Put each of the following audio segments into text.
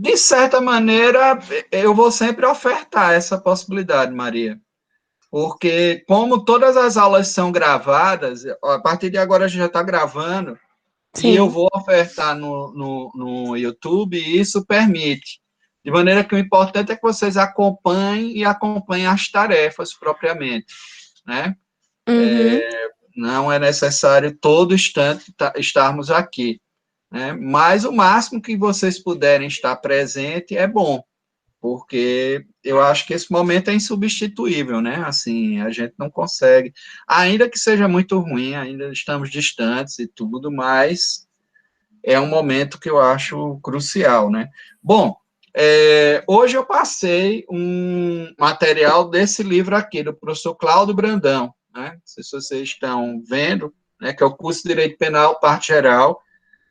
De certa maneira, eu vou sempre ofertar essa possibilidade, Maria, porque como todas as aulas são gravadas, a partir de agora a gente já está gravando, e eu Sim. vou ofertar no YouTube, e isso permite. De maneira que o importante é que vocês acompanhem e acompanhem as tarefas propriamente, né? Uhum. Não é necessário todo instante estarmos aqui, né? Mas o máximo que vocês puderem estar presente é bom, porque eu acho que esse momento é insubstituível, né? Assim, a gente não consegue, ainda que seja muito ruim, ainda estamos distantes e tudo, mas é um momento que eu acho crucial, né? Bom, hoje eu passei um material desse livro aqui, do professor Cláudio Brandão, né? Não sei se vocês estão vendo, né? Que é o curso de Direito Penal, parte geral,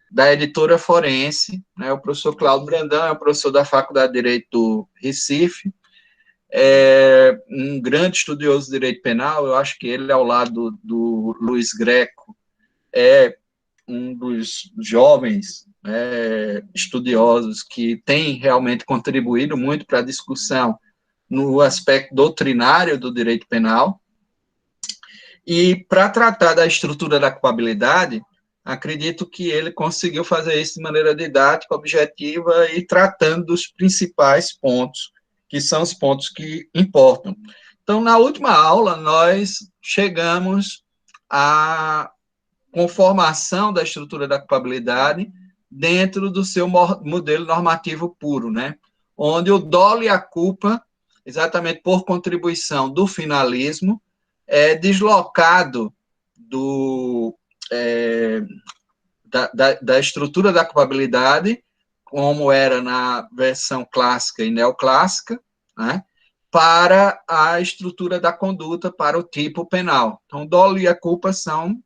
da editora Forense, né? O professor Cláudio Brandão é um professor da Faculdade de Direito do Recife, é um grande estudioso de direito penal, eu acho que ele, ao lado do Luiz Greco, é um dos jovens estudiosos que tem realmente contribuído muito para a discussão no aspecto doutrinário do direito penal. E para tratar da estrutura da culpabilidade, acredito que ele conseguiu fazer isso de maneira didática, objetiva e tratando dos principais pontos, que são os pontos que importam. Então, na última aula, nós chegamos à conformação da estrutura da culpabilidade dentro do seu modelo normativo puro, né? Onde o dolo e a culpa, exatamente por contribuição do finalismo, é deslocado do, é, da estrutura da culpabilidade, como era na versão clássica e neoclássica, né? Para a estrutura da conduta, para o tipo penal. Então, dolo e a culpa são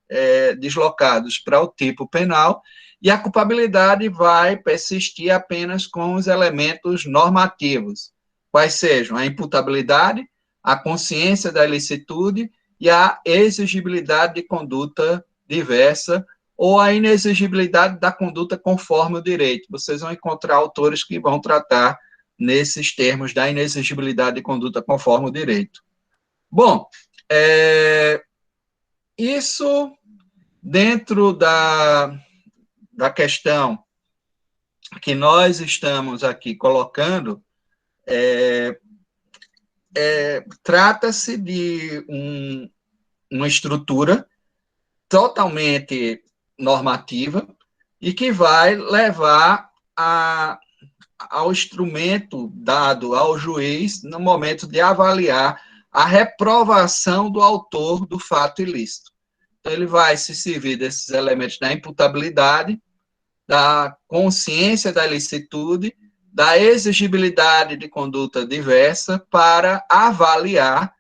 deslocados para o tipo penal, e a culpabilidade vai persistir apenas com os elementos normativos, quais sejam a imputabilidade, a consciência da ilicitude e a exigibilidade de conduta diversa, ou a inexigibilidade da conduta conforme o direito. Vocês vão encontrar autores que vão tratar nesses termos da inexigibilidade de conduta conforme o direito. Bom, isso dentro da questão que nós estamos aqui colocando, trata-se de uma estrutura totalmente normativa e que vai levar ao instrumento dado ao juiz no momento de avaliar a reprovação do autor do fato ilícito. Então, ele vai se servir desses elementos da imputabilidade, da consciência da ilicitude, da exigibilidade de conduta diversa para avaliar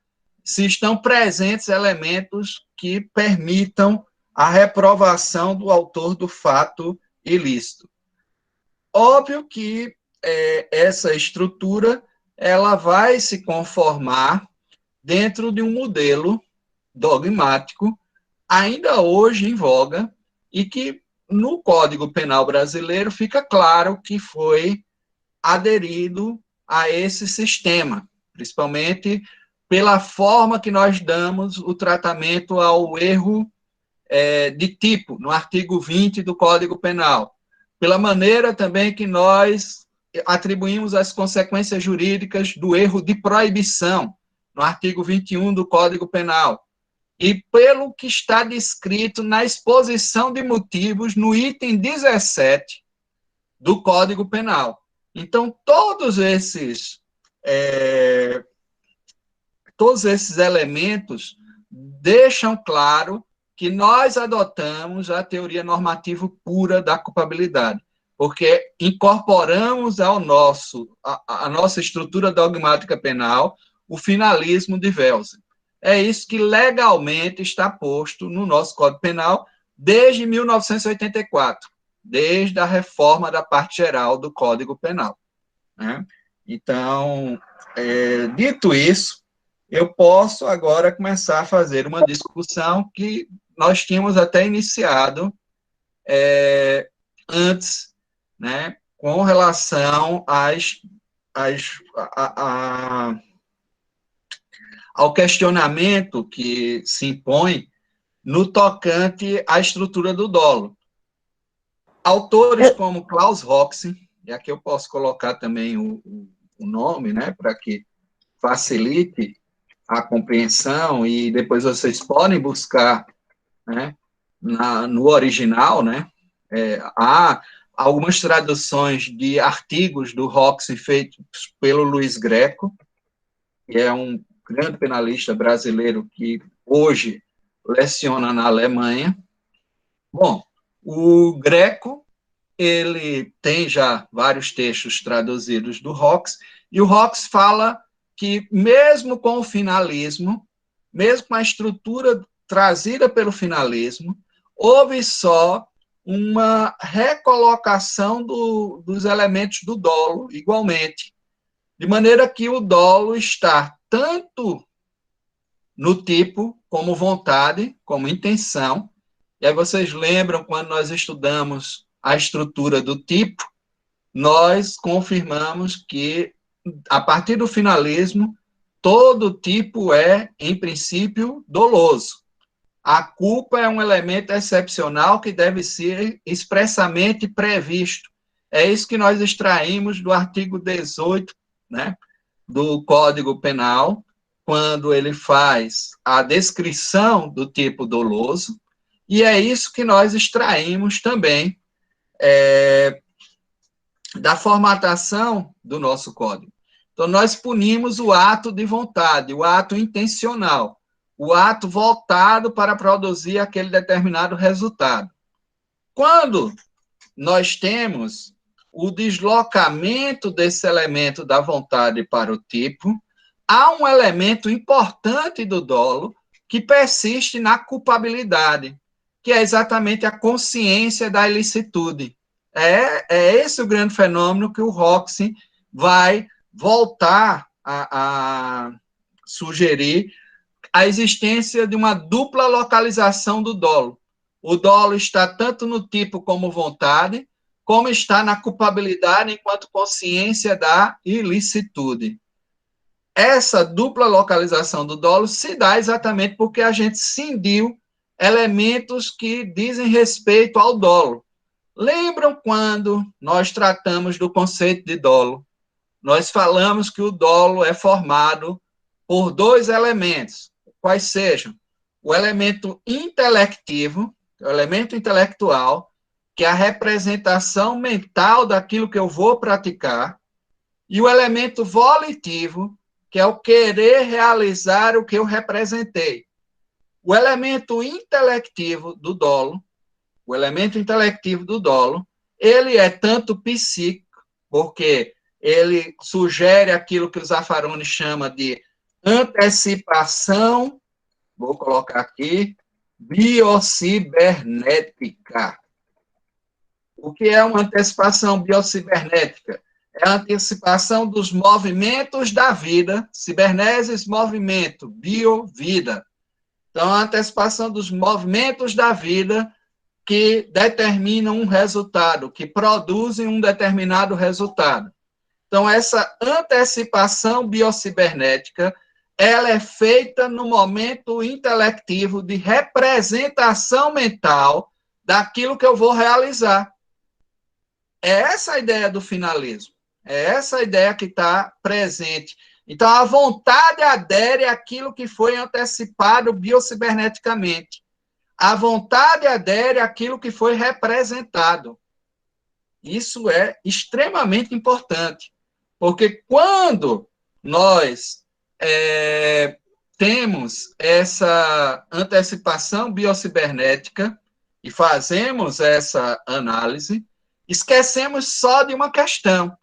se estão presentes elementos que permitam a reprovação do autor do fato ilícito. Óbvio que essa estrutura ela vai se conformar dentro de um modelo dogmático, ainda hoje em voga, e que no Código Penal brasileiro fica claro que foi aderido a esse sistema, principalmente pela forma que nós damos o tratamento ao erro de tipo, no artigo 20 do Código Penal, pela maneira também que nós atribuímos as consequências jurídicas do erro de proibição, no artigo 21 do Código Penal, e pelo que está descrito na exposição de motivos no item 17 do Código Penal. Então, todos esses elementos deixam claro que nós adotamos a teoria normativa pura da culpabilidade, porque incorporamos a nossa estrutura dogmática penal o finalismo de Welse. É isso que legalmente está posto no nosso Código Penal desde 1984, desde a reforma da parte geral do Código Penal, né? Então, dito isso, eu posso agora começar a fazer uma discussão que nós tínhamos até iniciado antes, né, com relação ao questionamento que se impõe no tocante à estrutura do dolo. Autores como Klaus Roxen, e aqui eu posso colocar também o nome, né, para que facilite a compreensão, e depois vocês podem buscar, né, no original, né, há algumas traduções de artigos do Roxen feitos pelo Luiz Greco, que é um grande penalista brasileiro que hoje leciona na Alemanha. Bom, o Greco, ele tem já vários textos traduzidos do Rox, e o Rox fala que, mesmo com o finalismo, mesmo com a estrutura trazida pelo finalismo, houve só uma recolocação dos elementos do dolo, igualmente, de maneira que o dolo está tanto no tipo, como vontade, como intenção. E aí vocês lembram, quando nós estudamos a estrutura do tipo, nós confirmamos que, a partir do finalismo, todo tipo é, em princípio, doloso. A culpa é um elemento excepcional que deve ser expressamente previsto. É isso que nós extraímos do artigo 18, né, do Código Penal, quando ele faz a descrição do tipo doloso, e é isso que nós extraímos também da formatação do nosso código. Então, nós punimos o ato de vontade, o ato intencional, o ato voltado para produzir aquele determinado resultado. Quando nós temos o deslocamento desse elemento da vontade para o tipo, há um elemento importante do dolo que persiste na culpabilidade, que é exatamente a consciência da ilicitude. É esse o grande fenômeno que o Roxen vai voltar a sugerir, a existência de uma dupla localização do dolo. O dolo está tanto no tipo como vontade, como está na culpabilidade enquanto consciência da ilicitude. Essa dupla localização do dolo se dá exatamente porque a gente cindiu elementos que dizem respeito ao dolo. Lembram quando nós tratamos do conceito de dolo? Nós falamos que o dolo é formado por dois elementos, quais sejam o elemento intelectivo, o elemento intelectual, que é a representação mental daquilo que eu vou praticar, e o elemento volitivo, que é o querer realizar o que eu representei. O elemento intelectivo do dolo, ele é tanto psíquico, porque ele sugere aquilo que o Zaffaroni chama de antecipação, vou colocar aqui, biocibernética. O que é uma antecipação biocibernética? É a antecipação dos movimentos da vida, ciberneses, movimento, bio, vida. Então, a antecipação dos movimentos da vida que determinam um resultado, que produzem um determinado resultado. Então, essa antecipação biocibernética, ela é feita no momento intelectivo de representação mental daquilo que eu vou realizar. É essa a ideia do finalismo. É essa a ideia que está presente. Então, a vontade adere àquilo que foi antecipado biociberneticamente. A vontade adere àquilo que foi representado. Isso é extremamente importante, porque quando nós temos essa antecipação biocibernética e fazemos essa análise, esquecemos só de uma questão.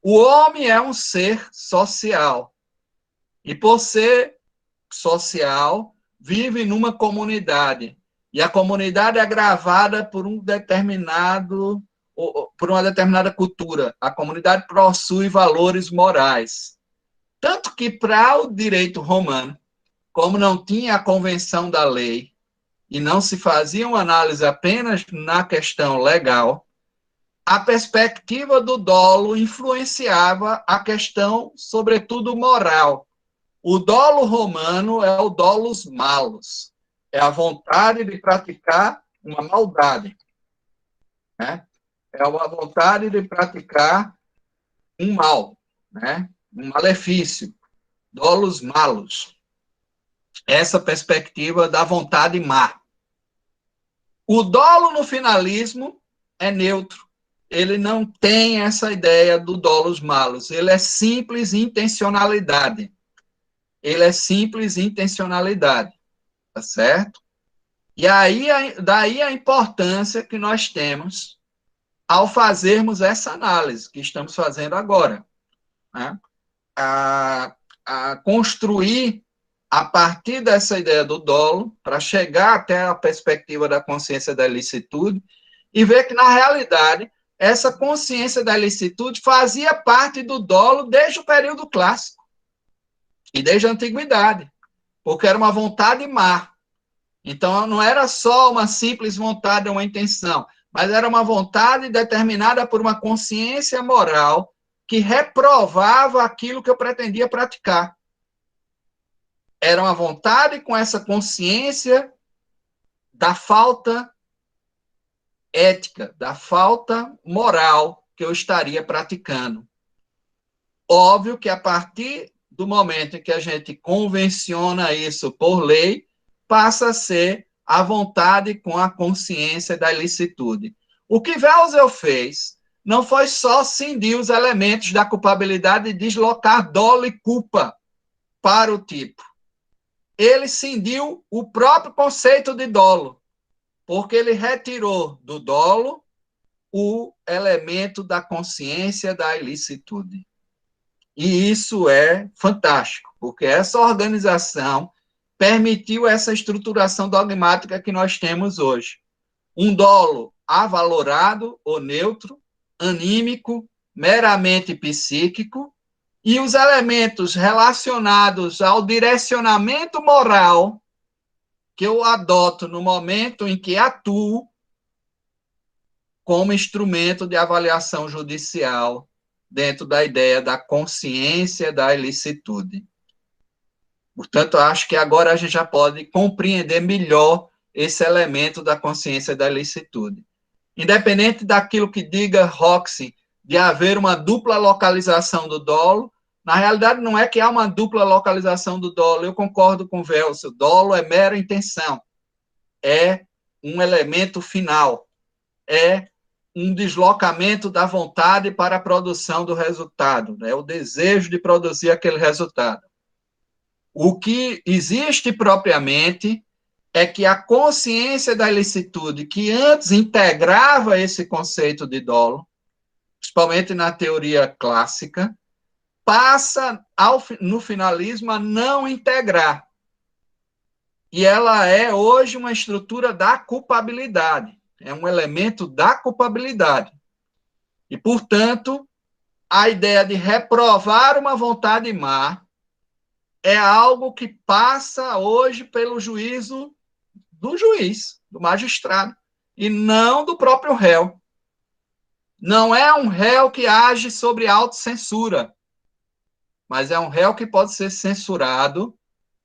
O homem é um ser social. E por ser social, vive numa comunidade. E a comunidade é gravada por uma determinada cultura. A comunidade possui valores morais. Tanto que, para o direito romano, como não tinha a convenção da lei e não se fazia uma análise apenas na questão legal, a perspectiva do dolo influenciava a questão, sobretudo, moral. O dolo romano é o dolus malus, é a vontade de praticar uma maldade, né? É uma vontade de praticar um mal, né? Um malefício, dolus malus. Essa perspectiva da vontade má. O dolo no finalismo é neutro. Ele não tem essa ideia do dolus malus. Ele é simples intencionalidade. Ele é simples intencionalidade, tá certo? E aí, daí a importância que nós temos ao fazermos essa análise que estamos fazendo agora, né? a construir a partir dessa ideia do dolo, para chegar até a perspectiva da consciência da ilicitude, e ver que, na realidade, essa consciência da ilicitude fazia parte do dolo desde o período clássico e desde a antiguidade, porque era uma vontade má. Então, não era só uma simples vontade, uma intenção, mas era uma vontade determinada por uma consciência moral que reprovava aquilo que eu pretendia praticar. Era uma vontade com essa consciência da falta ética, da falta moral que eu estaria praticando. Óbvio que a partir do momento em que a gente convenciona isso por lei, passa a ser a vontade com a consciência da ilicitude. O que Welser fez não foi só cindir os elementos da culpabilidade e deslocar dolo e culpa para o tipo. Ele cindiu o próprio conceito de dolo, porque ele retirou do dolo o elemento da consciência da ilicitude. E isso é fantástico, porque essa organização permitiu essa estruturação dogmática que nós temos hoje. Um dolo avalorado ou neutro, anímico, meramente psíquico, e os elementos relacionados ao direcionamento moral que eu adoto no momento em que atuo como instrumento de avaliação judicial dentro da ideia da consciência da ilicitude. Portanto, acho que agora a gente já pode compreender melhor esse elemento da consciência da ilicitude. Independente daquilo que diga Roxy, de haver uma dupla localização do dolo, na realidade não é que há uma dupla localização do dolo, eu concordo com o Welser, o dolo é mera intenção, é um elemento final, é um deslocamento da vontade para a produção do resultado, é o desejo de produzir aquele resultado. O que existe propriamente é que a consciência da ilicitude, que antes integrava esse conceito de dolo, principalmente na teoria clássica, passa no finalismo a não integrar. E ela é hoje uma estrutura da culpabilidade, é um elemento da culpabilidade. E, portanto, a ideia de reprovar uma vontade má é algo que passa hoje pelo juízo do juiz, do magistrado, e não do próprio réu. Não é um réu que age sobre autocensura, mas é um réu que pode ser censurado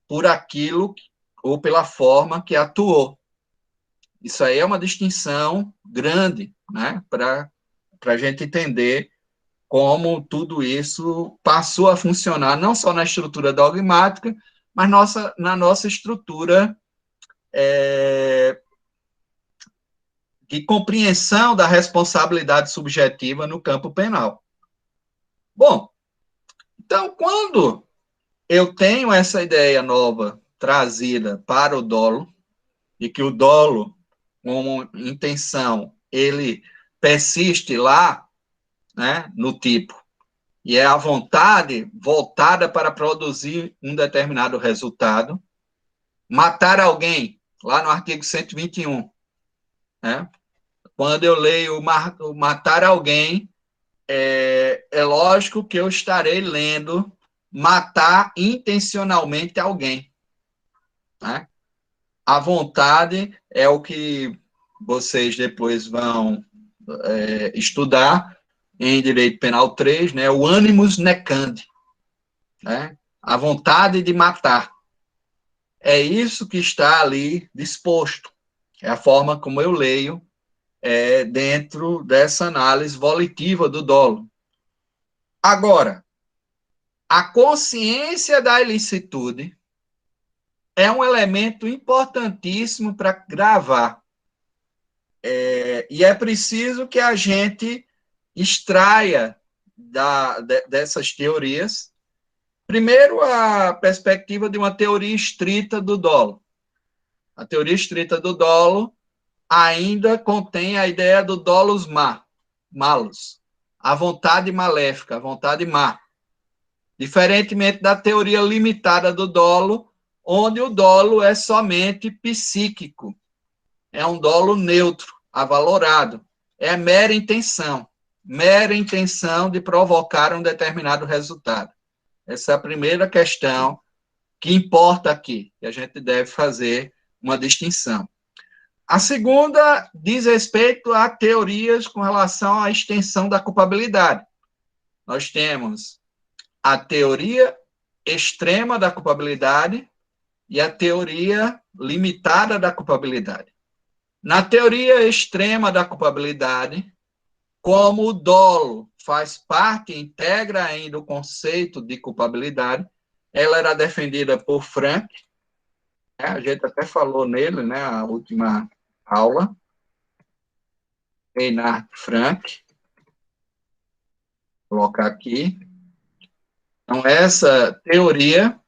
por aquilo ou pela forma que atuou. Isso aí é uma distinção grande, né, para a gente entender como tudo isso passou a funcionar, não só na estrutura dogmática, mas na nossa estrutura de compreensão da responsabilidade subjetiva no campo penal. Bom, então, quando eu tenho essa ideia nova trazida para o dolo, e que o dolo, como intenção, ele persiste lá, né, no tipo, e é a vontade voltada para produzir um determinado resultado, matar alguém, lá no artigo 121, né? Quando eu leio matar alguém, é lógico que eu estarei lendo matar intencionalmente alguém, né? A vontade é o que vocês depois vão estudar em Direito Penal 3, né, o animus necandi, né, a vontade de matar. É isso que está ali disposto. É a forma como eu leio dentro dessa análise volitiva do dolo. Agora, a consciência da ilicitude é um elemento importantíssimo para gravar. E é preciso que a gente extraia dessas teorias, primeiro, a perspectiva de uma teoria estrita do dolo. A teoria estrita do dolo ainda contém a ideia do dolus malus, a vontade maléfica, a vontade má. Diferentemente da teoria limitada do dolo, onde o dolo é somente psíquico, é um dolo neutro, avalorado, é mera intenção de provocar um determinado resultado. Essa é a primeira questão que importa aqui, que a gente deve fazer uma distinção. A segunda diz respeito a teorias com relação à extensão da culpabilidade. Nós temos a teoria extrema da culpabilidade e a teoria limitada da culpabilidade. Na teoria extrema da culpabilidade, como o dolo faz parte, integra ainda o conceito de culpabilidade, ela era defendida por Frank, né? A gente até falou nele, né, a última aula, Reinhard Frank, vou colocar aqui. Então, essa teoria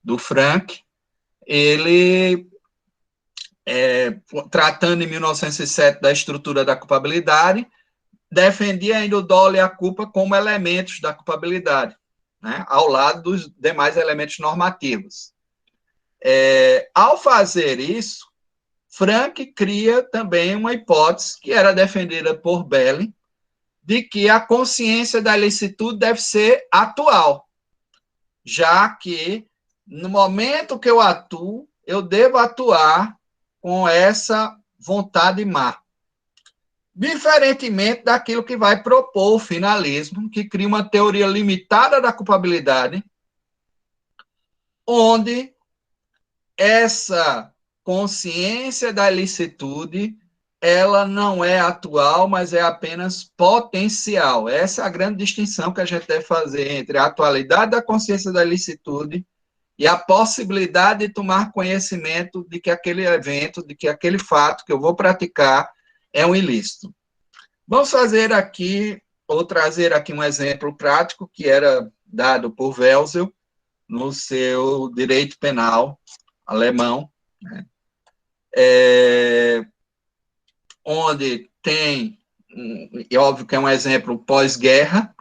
do Frank, ele, tratando em 1907 da estrutura da culpabilidade, defendia ainda o dolo e a culpa como elementos da culpabilidade, né, ao lado dos demais elementos normativos. Ao fazer isso, Frank cria também uma hipótese que era defendida por Belling, de que a consciência da ilicitude deve ser atual, já que no momento que eu atuo, eu devo atuar com essa vontade má. Diferentemente daquilo que vai propor o finalismo, que cria uma teoria limitada da culpabilidade, onde essa consciência da ilicitude, ela não é atual, mas é apenas potencial. Essa é a grande distinção que a gente deve fazer entre a atualidade da consciência da ilicitude e a possibilidade de tomar conhecimento de que aquele evento, de que aquele fato que eu vou praticar é um ilícito. Vamos fazer aqui, ou trazer aqui um exemplo prático que era dado por Welsel no seu Direito Penal alemão, né? Onde tem, é óbvio que é um exemplo pós-guerra,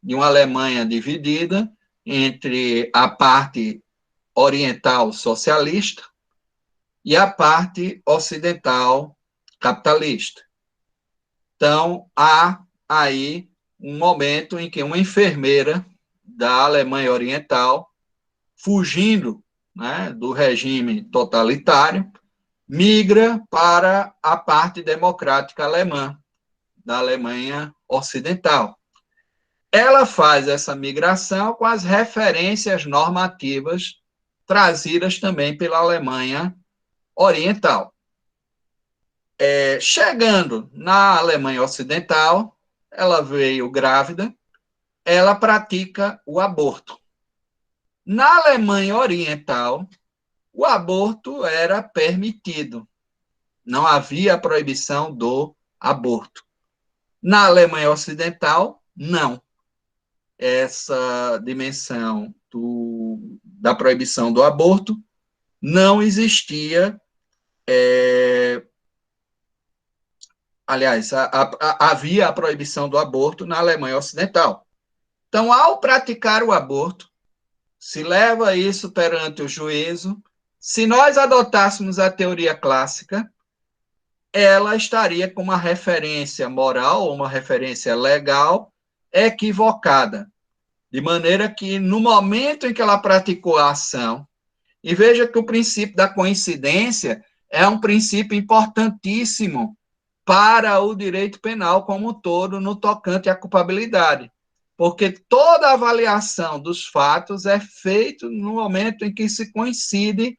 de uma Alemanha dividida entre a parte oriental socialista e a parte ocidental capitalista. Então, há aí um momento em que uma enfermeira da Alemanha Oriental, fugindo, né, do regime totalitário, migra para a parte democrática alemã, da Alemanha Ocidental. Ela faz essa migração com as referências normativas trazidas também pela Alemanha Oriental. Chegando na Alemanha Ocidental, ela veio grávida, ela pratica o aborto. Na Alemanha Oriental, o aborto era permitido. Não havia proibição do aborto. Na Alemanha Ocidental, não. Essa dimensão da proibição do aborto não existia. Aliás, havia a proibição do aborto na Alemanha Ocidental. Então, ao praticar o aborto, se leva isso perante o juízo. Se nós adotássemos a teoria clássica, ela estaria com uma referência moral ou uma referência legal equivocada. De maneira que, no momento em que ela praticou a ação, e veja que o princípio da coincidência é um princípio importantíssimo para o direito penal como um todo no tocante à culpabilidade, porque toda avaliação dos fatos é feita no momento em que se coincide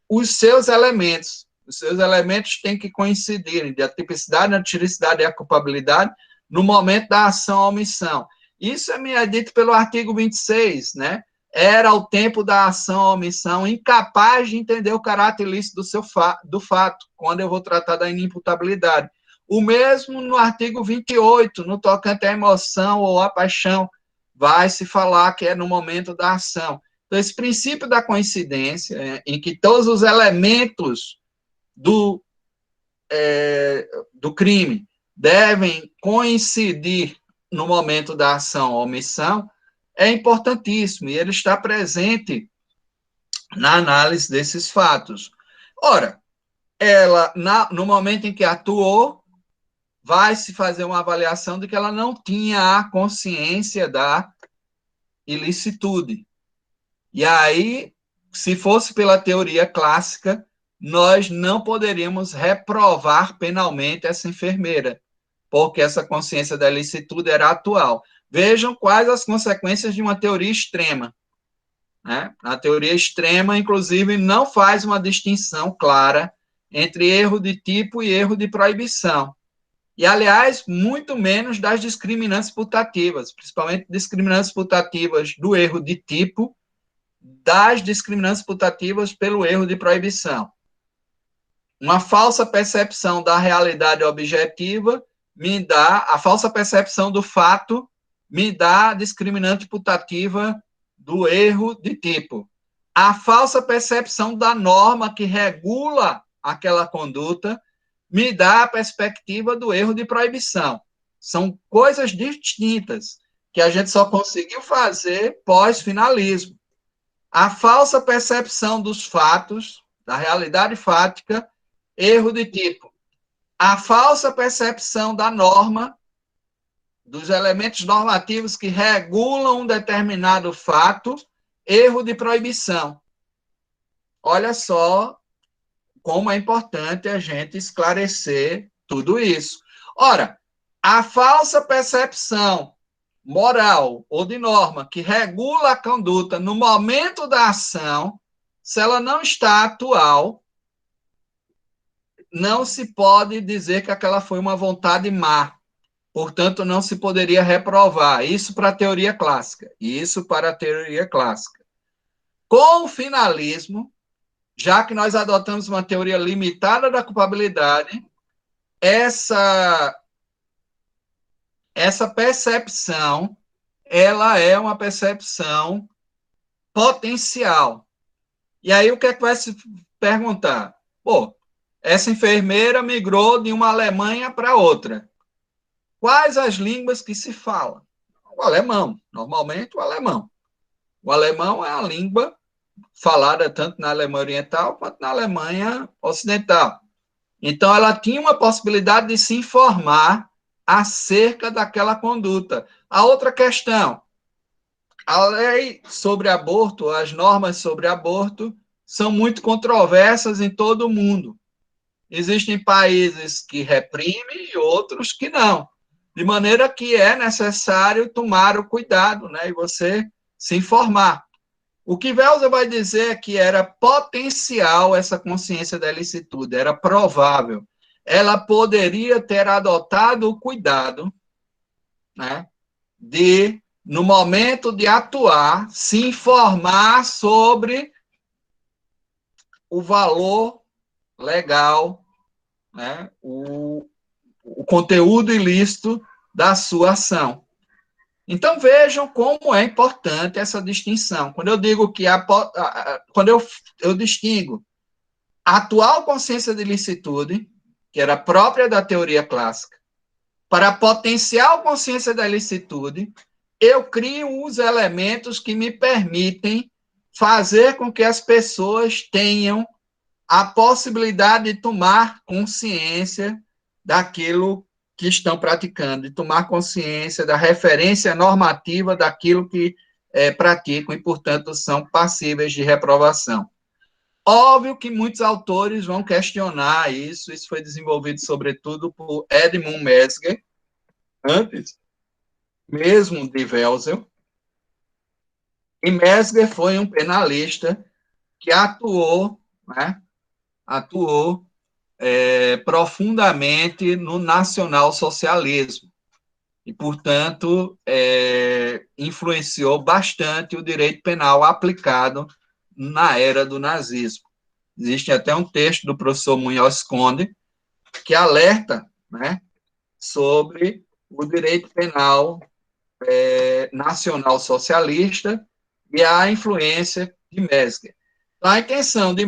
os seus elementos. Os seus elementos têm que coincidir, a tipicidade, a tipicidade e a culpabilidade, no momento da ação ou omissão. Isso é dito pelo artigo 26, né? Era o tempo da ação ou omissão incapaz de entender o caráter ilícito do fato, quando eu vou tratar da inimputabilidade. O mesmo no artigo 28, no tocante à emoção ou à paixão, vai se falar que é no momento da ação. Então, esse princípio da coincidência, em que todos os elementos do crime devem coincidir no momento da ação ou omissão, é importantíssimo, e ele está presente na análise desses fatos. Ora, ela, no momento em que atuou, vai se fazer uma avaliação de que ela não tinha a consciência da ilicitude. E aí, se fosse pela teoria clássica, nós não poderíamos reprovar penalmente essa enfermeira, porque essa consciência da ilicitude era atual. Vejam quais as consequências de uma teoria extrema. Né? A teoria extrema, inclusive, não faz uma distinção clara entre erro de tipo e erro de proibição. E, aliás, muito menos das discriminantes putativas, principalmente discriminantes putativas do erro de tipo, das discriminantes putativas pelo erro de proibição. Uma falsa percepção da realidade objetiva me dá, a falsa percepção do fato me dá a discriminante putativa do erro de tipo. A falsa percepção da norma que regula aquela conduta me dá a perspectiva do erro de proibição. São coisas distintas que a gente só conseguiu fazer pós-finalismo. A falsa percepção dos fatos, da realidade fática, erro de tipo. A falsa percepção da norma, dos elementos normativos que regulam um determinado fato, erro de proibição. Olha só como é importante a gente esclarecer tudo isso. Ora, a falsa percepção moral ou de norma que regula a conduta no momento da ação, se ela não está atual, não se pode dizer que aquela foi uma vontade má. Portanto, não se poderia reprovar. Isso para a teoria clássica. Isso para a teoria clássica. Com o finalismo, já que nós adotamos uma teoria limitada da culpabilidade, essa percepção, ela é uma percepção potencial. E aí o que é que vai se perguntar? Pô, essa enfermeira migrou de uma Alemanha para outra. Quais as línguas que se falam? O alemão, normalmente o alemão. O alemão é a língua falada tanto na Alemanha Oriental quanto na Alemanha Ocidental. Então, ela tinha uma possibilidade de se informar acerca daquela conduta. A outra questão, a lei sobre aborto, as normas sobre aborto, são muito controversas em todo o mundo. Existem países que reprimem e outros que não. De maneira que é necessário tomar o cuidado, né, e você se informar. O que Welser vai dizer é que era potencial essa consciência da ilicitude, era provável. Ela poderia ter adotado o cuidado, né, de, no momento de atuar, se informar sobre o valor legal, né, o conteúdo ilícito da sua ação. Então, vejam como é importante essa distinção. Quando eu digo que quando eu distingo a atual consciência de ilicitude, que era própria da teoria clássica, para a potencial consciência da ilicitude, eu crio os elementos que me permitem fazer com que as pessoas tenham a possibilidade de tomar consciência daquilo que estão praticando, de tomar consciência da referência normativa daquilo que praticam e, portanto, são passíveis de reprovação. Óbvio que muitos autores vão questionar isso foi desenvolvido, sobretudo, por Edmund Mesger, antes mesmo de Welser, e Mesger foi um penalista que atuou, né, atuou profundamente no nacionalsocialismo e, portanto, influenciou bastante o direito penal aplicado na era do nazismo. Existe até um texto do professor Munhoz Conde que alerta, né, sobre o direito penal nacional socialista e a influência de Mesger. Então, a intenção de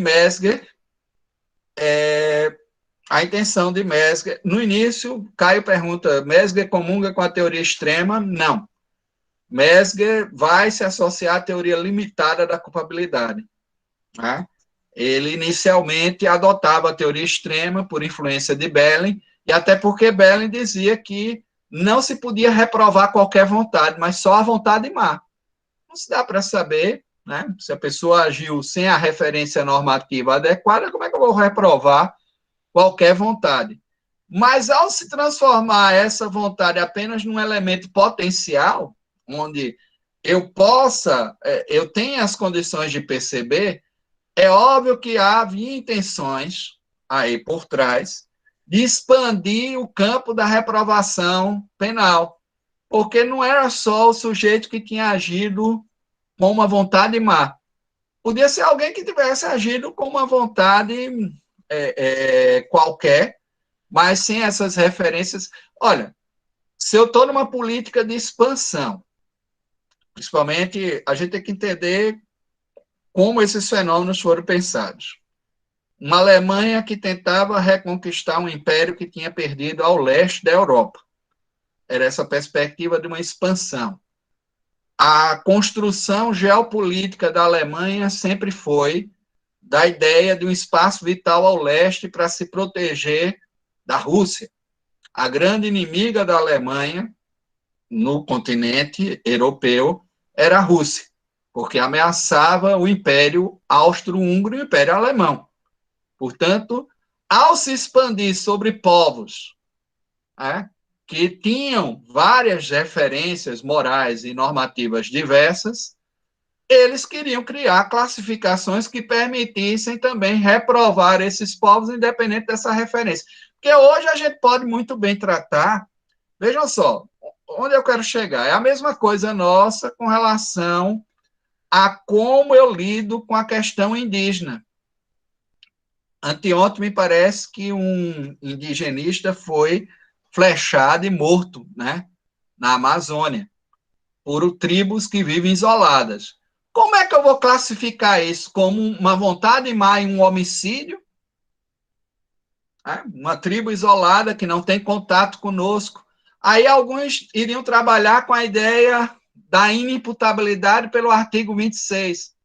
Mesger, no início, Caio pergunta, Mesger comunga com a teoria extrema? Não. Mesger vai se associar à teoria limitada da culpabilidade. Né? Ele inicialmente adotava a teoria extrema por influência de Belling, e até porque Belling dizia que não se podia reprovar qualquer vontade, mas só a vontade má. Não se dá para saber, né? Se a pessoa agiu sem a referência normativa adequada, como é que eu vou reprovar qualquer vontade? Mas ao se transformar essa vontade apenas num elemento potencial, onde eu tenho as condições de perceber, é óbvio que havia intenções aí por trás de expandir o campo da reprovação penal, porque não era só o sujeito que tinha agido com uma vontade má. Podia ser alguém que tivesse agido com uma vontade qualquer, mas sem essas referências. Olha, se eu estou numa política de expansão, principalmente, a gente tem que entender como esses fenômenos foram pensados. Uma Alemanha que tentava reconquistar um império que tinha perdido ao leste da Europa. Era essa perspectiva de uma expansão. A construção geopolítica da Alemanha sempre foi da ideia de um espaço vital ao leste para se proteger da Rússia. A grande inimiga da Alemanha no continente europeu era a Rússia, porque ameaçava o Império Austro-Húngaro e o Império Alemão. Portanto, ao se expandir sobre povos que tinham várias referências morais e normativas diversas, eles queriam criar classificações que permitissem também reprovar esses povos, independente dessa referência. Porque hoje a gente pode muito bem tratar, vejam só, onde eu quero chegar, é a mesma coisa nossa com relação a como eu lido com a questão indígena. Anteontem, me parece que um indigenista foi flechado e morto, né, na Amazônia, por tribos que vivem isoladas. Como é que eu vou classificar isso como uma vontade má e um homicídio? Uma tribo isolada que não tem contato conosco. Aí alguns iriam trabalhar com a ideia da inimputabilidade pelo artigo 26.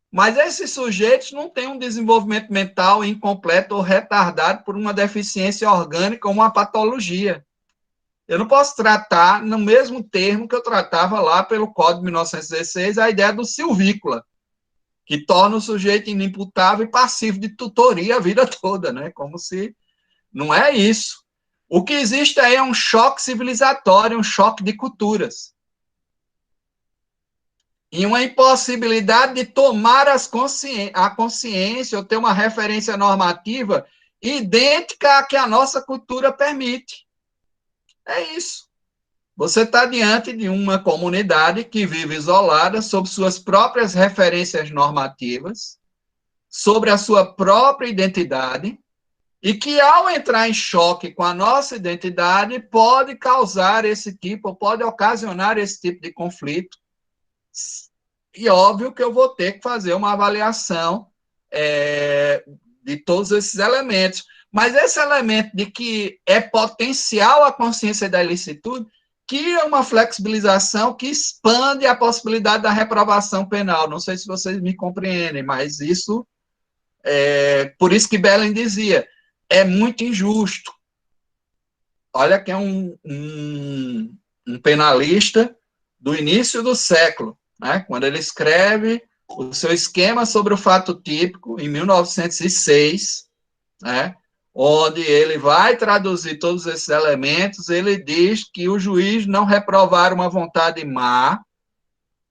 Mas esses sujeitos não têm um desenvolvimento mental incompleto ou retardado por uma deficiência orgânica ou uma patologia. Eu não posso tratar no mesmo termo que eu tratava lá pelo Código de 1916, a ideia do silvícola, que torna o sujeito inimputável e passivo de tutoria a vida toda, né? Como se não é isso. O que existe aí é um choque civilizatório, um choque de culturas. E uma impossibilidade de tomar a consciência ou ter uma referência normativa idêntica à que a nossa cultura permite. É isso. Você está diante de uma comunidade que vive isolada sob suas próprias referências normativas, sobre a sua própria identidade, e que, ao entrar em choque com a nossa identidade, pode causar esse tipo, pode ocasionar esse tipo de conflito. E óbvio que eu vou ter que fazer uma avaliação de todos esses elementos. Mas esse elemento de que é potencial a consciência da ilicitude cria uma flexibilização que expande a possibilidade da reprovação penal. Não sei se vocês me compreendem, mas isso por isso que Belling dizia, é muito injusto. Olha que é um penalista do início do século, né? Quando ele escreve o seu esquema sobre o fato típico, em 1906, né, onde ele vai traduzir todos esses elementos, ele diz que o juiz não reprovar uma vontade má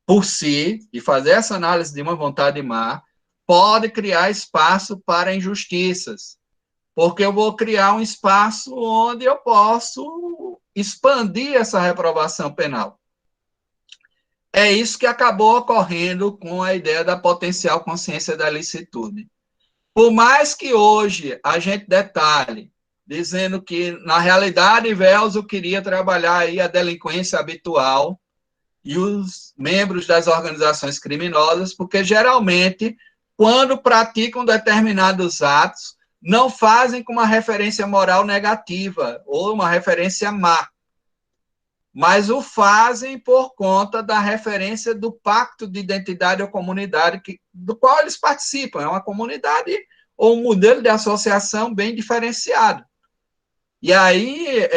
por si, e fazer essa análise de uma vontade má, pode criar espaço para injustiças, porque eu vou criar um espaço onde eu posso expandir essa reprovação penal. É isso que acabou ocorrendo com a ideia da potencial consciência da licitude. Por mais que hoje a gente detalhe, dizendo que, na realidade, Wells queria trabalhar aí a delinquência habitual e os membros das organizações criminosas, porque, geralmente, quando praticam determinados atos, não fazem com uma referência moral negativa ou uma referência má, mas o fazem por conta da referência do pacto de identidade ou comunidade do qual eles participam. É uma comunidade ou um modelo de associação bem diferenciado. E aí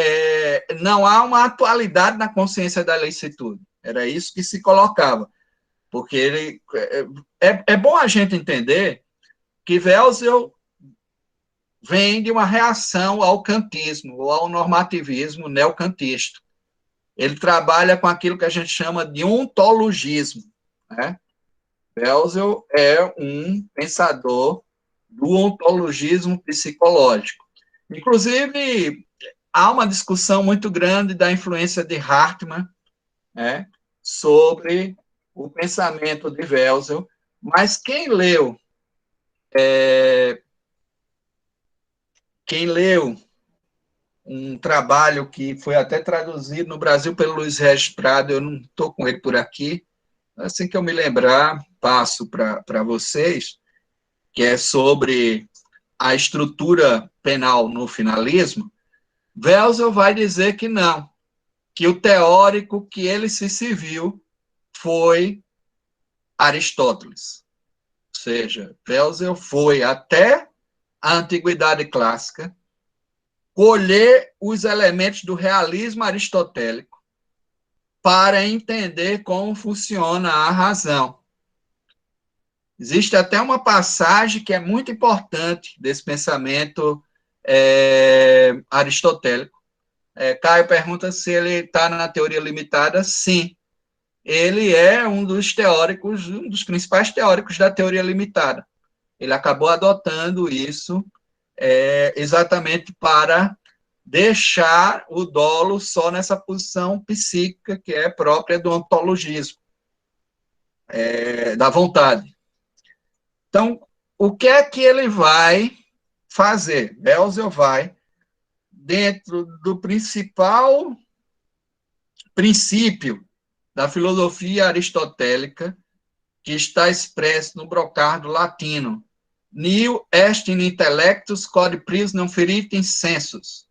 não há uma atualidade na consciência da licitude. Era isso que se colocava. Porque é bom a gente entender que Welzel vem de uma reação ao kantismo, ou ao normativismo neocantista. Ele trabalha com aquilo que a gente chama de ontologismo, né? Welzel é um pensador do ontologismo psicológico. Inclusive, há uma discussão muito grande da influência de Hartmann, né, sobre o pensamento de Welzel, mas quem leu um trabalho que foi até traduzido no Brasil pelo Luiz Regis Prado, eu não estou com ele por aqui, assim que eu me lembrar, passo para vocês, que é sobre a estrutura penal no finalismo. Welzel vai dizer que não, que o teórico que ele se serviu foi Aristóteles. Ou seja, Welzel foi até a Antiguidade Clássica colher os elementos do realismo aristotélico para entender como funciona a razão. Existe até uma passagem que é muito importante desse pensamento aristotélico. Caio pergunta se ele está na teoria limitada. Sim, ele é um dos teóricos, um dos principais teóricos da teoria limitada. Ele acabou adotando isso exatamente para deixar o dolo só nessa posição psíquica que é própria do ontologismo, da vontade. Então, o que é que ele vai fazer? Welzel vai, dentro do principal princípio da filosofia aristotélica, que está expresso no brocardo latino, nihil est in intellectus quod prius non feritim sensus.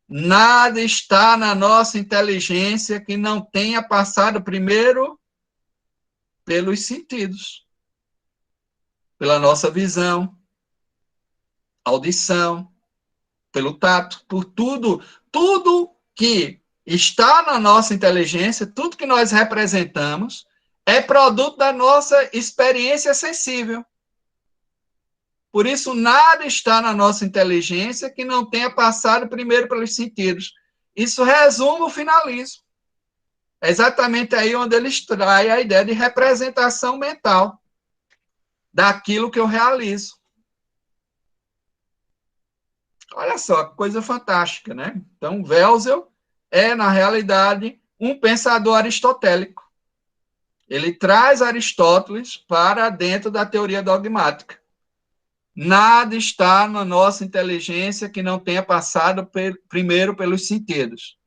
Nada está na nossa inteligência que não tenha passado primeiro pelos sentidos, pela nossa visão, audição, pelo tato, por tudo que está na nossa inteligência, tudo que nós representamos, é produto da nossa experiência sensível. Por isso, nada está na nossa inteligência que não tenha passado primeiro pelos sentidos. Isso resume o finalismo. É exatamente aí onde ele extrai a ideia de representação mental daquilo que eu realizo. Olha só, que coisa fantástica, né? Então, Welzel é, na realidade, um pensador aristotélico. Ele traz Aristóteles para dentro da teoria dogmática. Nada está na nossa inteligência que não tenha passado primeiro pelos sentidos.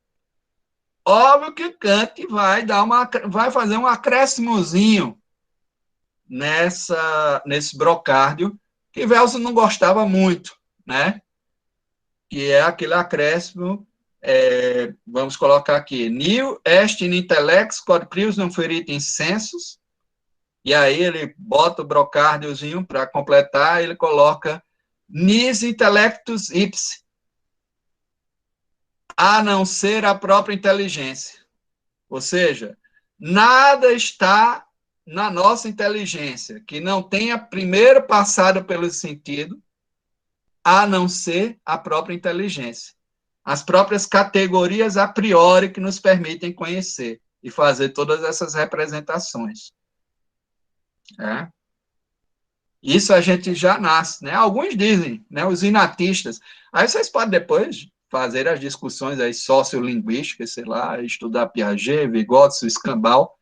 Óbvio que Kant vai fazer um acréscimozinho nesse brocárdio, que Welzel não gostava muito, né? Que é aquele acréscimo, vamos colocar aqui, nihil est in intellectus quod prius non feritim sensus, e aí ele bota o brocárdiozinho para completar, ele coloca nis intellectus ipse, a não ser a própria inteligência. Ou seja, nada está na nossa inteligência que não tenha primeiro passado pelo sentido, a não ser a própria inteligência. As próprias categorias a priori que nos permitem conhecer e fazer todas essas representações. É. Isso a gente já nasce, né? Alguns dizem, né? Os inatistas. Aí vocês podem depois fazer as discussões aí sociolinguísticas, sei lá, estudar Piaget, Vygotsky, Escambau,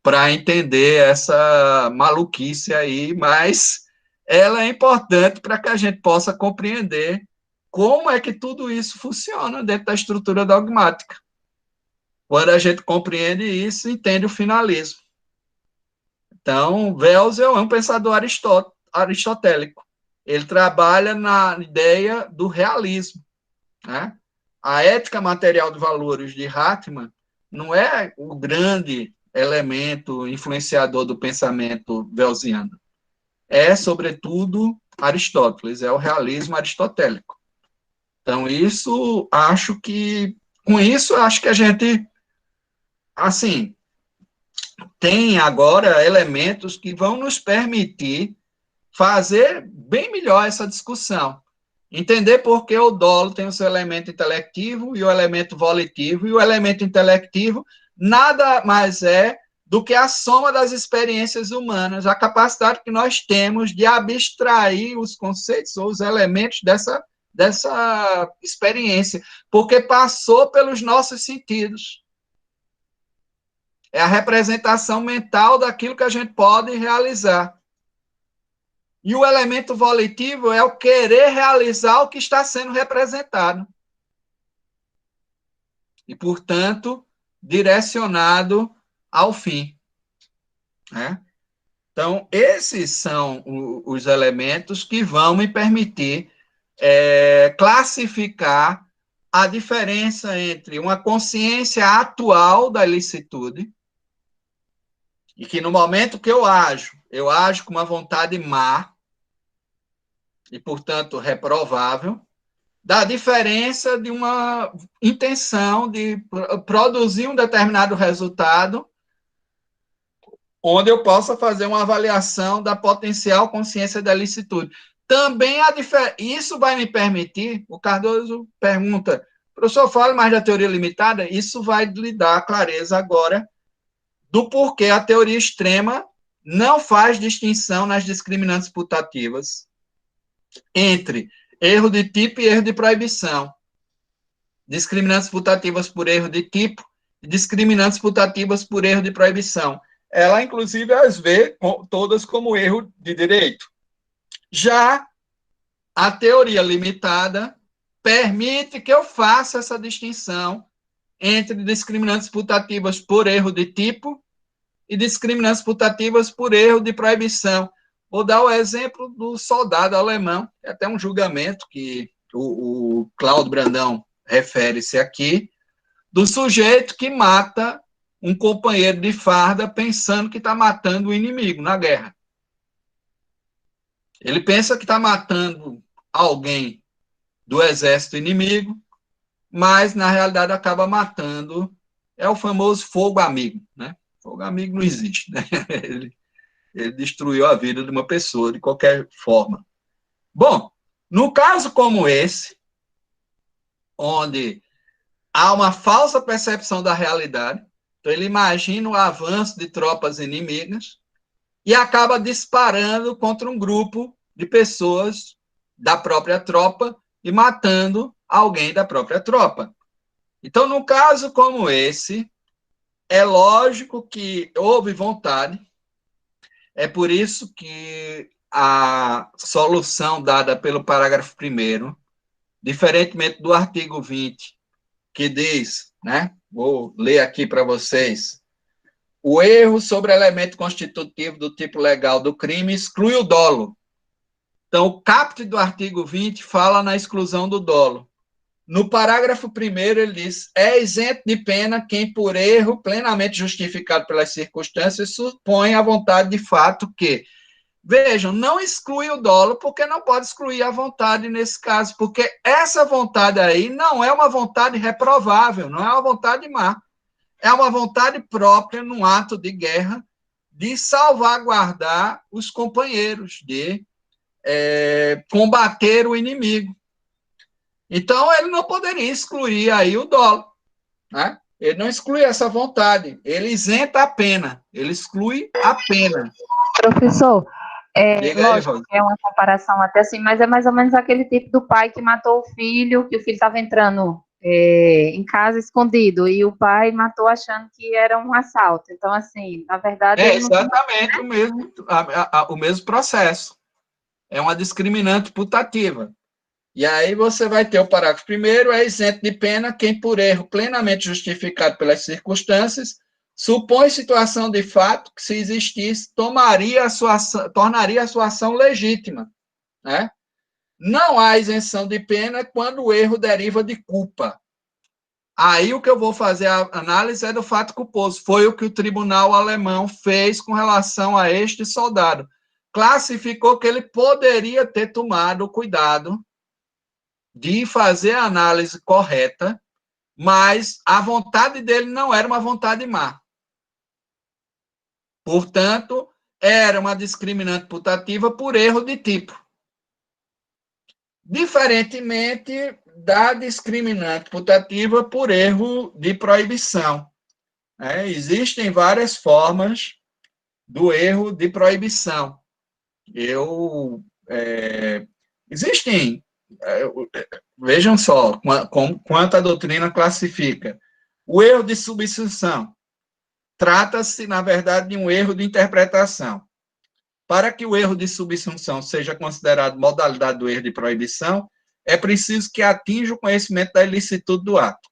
para entender essa maluquice aí, mas ela é importante para que a gente possa compreender como é que tudo isso funciona dentro da estrutura dogmática. Quando a gente compreende isso, entende o finalismo. Então, Welzel é um pensador aristotélico. Ele trabalha na ideia do realismo. Né? A ética material de valores de Hartmann não é o grande elemento influenciador do pensamento welsiano. É, sobretudo, Aristóteles, é o realismo aristotélico. Então, isso, acho que, com isso, acho que a gente, assim, tem agora elementos que vão nos permitir fazer bem melhor essa discussão. Entender por que o dolo tem o seu elemento intelectivo e o elemento volitivo, e o elemento intelectivo nada mais é do que a soma das experiências humanas, a capacidade que nós temos de abstrair os conceitos ou os elementos dessa experiência, porque passou pelos nossos sentidos. É a representação mental daquilo que a gente pode realizar. E o elemento volitivo é o querer realizar o que está sendo representado. E, portanto, direcionado ao fim. Né? Então, esses são os elementos que vão me permitir classificar a diferença entre uma consciência atual da ilicitude, e que no momento que eu ajo com uma vontade má, e, portanto, reprovável, da diferença de uma intenção de produzir um determinado resultado, onde eu possa fazer uma avaliação da potencial consciência da licitude. Também isso vai me permitir, o Cardoso pergunta, professor, fale mais da teoria limitada, isso vai lhe dar clareza agora do porquê a teoria extrema não faz distinção nas discriminantes putativas entre erro de tipo e erro de proibição. Discriminantes putativas por erro de tipo e discriminantes putativas por erro de proibição. Ela, inclusive, as vê todas como erro de direito. Já a teoria limitada permite que eu faça essa distinção entre discriminantes putativas por erro de tipo e discriminantes putativas por erro de proibição. Vou dar o exemplo do soldado alemão, é até um julgamento que o Cláudio Brandão refere-se aqui, do sujeito que mata um companheiro de farda pensando que está matando o inimigo na guerra. Ele pensa que está matando alguém do exército inimigo, mas, na realidade, acaba matando, é o famoso fogo amigo, né? Fogo amigo não existe, né? Ele destruiu a vida de uma pessoa, de qualquer forma. Bom, no caso como esse, onde há uma falsa percepção da realidade, então ele imagina o avanço de tropas inimigas e acaba disparando contra um grupo de pessoas da própria tropa e matando alguém da própria tropa. Então, num caso como esse, é lógico que houve vontade, é por isso que a solução dada pelo parágrafo 1º, diferentemente do artigo 20, que diz, né? Vou ler aqui para vocês. O erro sobre elemento constitutivo do tipo legal do crime exclui o dolo. Então, o caput do artigo 20 fala na exclusão do dolo. No parágrafo 1º, ele diz: é isento de pena quem, por erro plenamente justificado pelas circunstâncias, supõe a vontade de fato que. Vejam, não exclui o dolo, porque não pode excluir a vontade nesse caso, porque essa vontade aí não é uma vontade reprovável, não é uma vontade má. É uma vontade própria num ato de guerra de salvaguardar os companheiros, de combater o inimigo. Então, ele não poderia excluir aí o dolo, né? Ele não exclui essa vontade, ele isenta a pena, ele exclui a pena. Professor, Diga aí, lógico Rosa. que é uma comparação até assim, mas é mais ou menos aquele tipo do pai que matou o filho, que o filho estava entrando em casa escondido, e o pai matou achando que era um assalto. Então, assim, na verdade, É ele não tinha... exatamente o mesmo processo. É uma discriminante putativa. E aí você vai ter o parágrafo primeiro, é isento de pena quem, por erro plenamente justificado pelas circunstâncias, supõe situação de fato que, se existisse, tornaria a sua ação legítima, né? Não há isenção de pena quando o erro deriva de culpa. Aí o que eu vou fazer a análise é do fato culposo. Foi o que o tribunal alemão fez com relação a este soldado. Classificou que ele poderia ter tomado o cuidado de fazer a análise correta, mas a vontade dele não era uma vontade má. Portanto, era uma discriminante putativa por erro de tipo. Diferentemente da discriminante putativa por erro de proibição. Existem várias formas do erro de proibição. Existem, vejam só quanto a doutrina classifica. O erro de substituição trata-se, na verdade, de um erro de interpretação. Para que o erro de subsunção seja considerado modalidade do erro de proibição, é preciso que atinja o conhecimento da ilicitude do ato.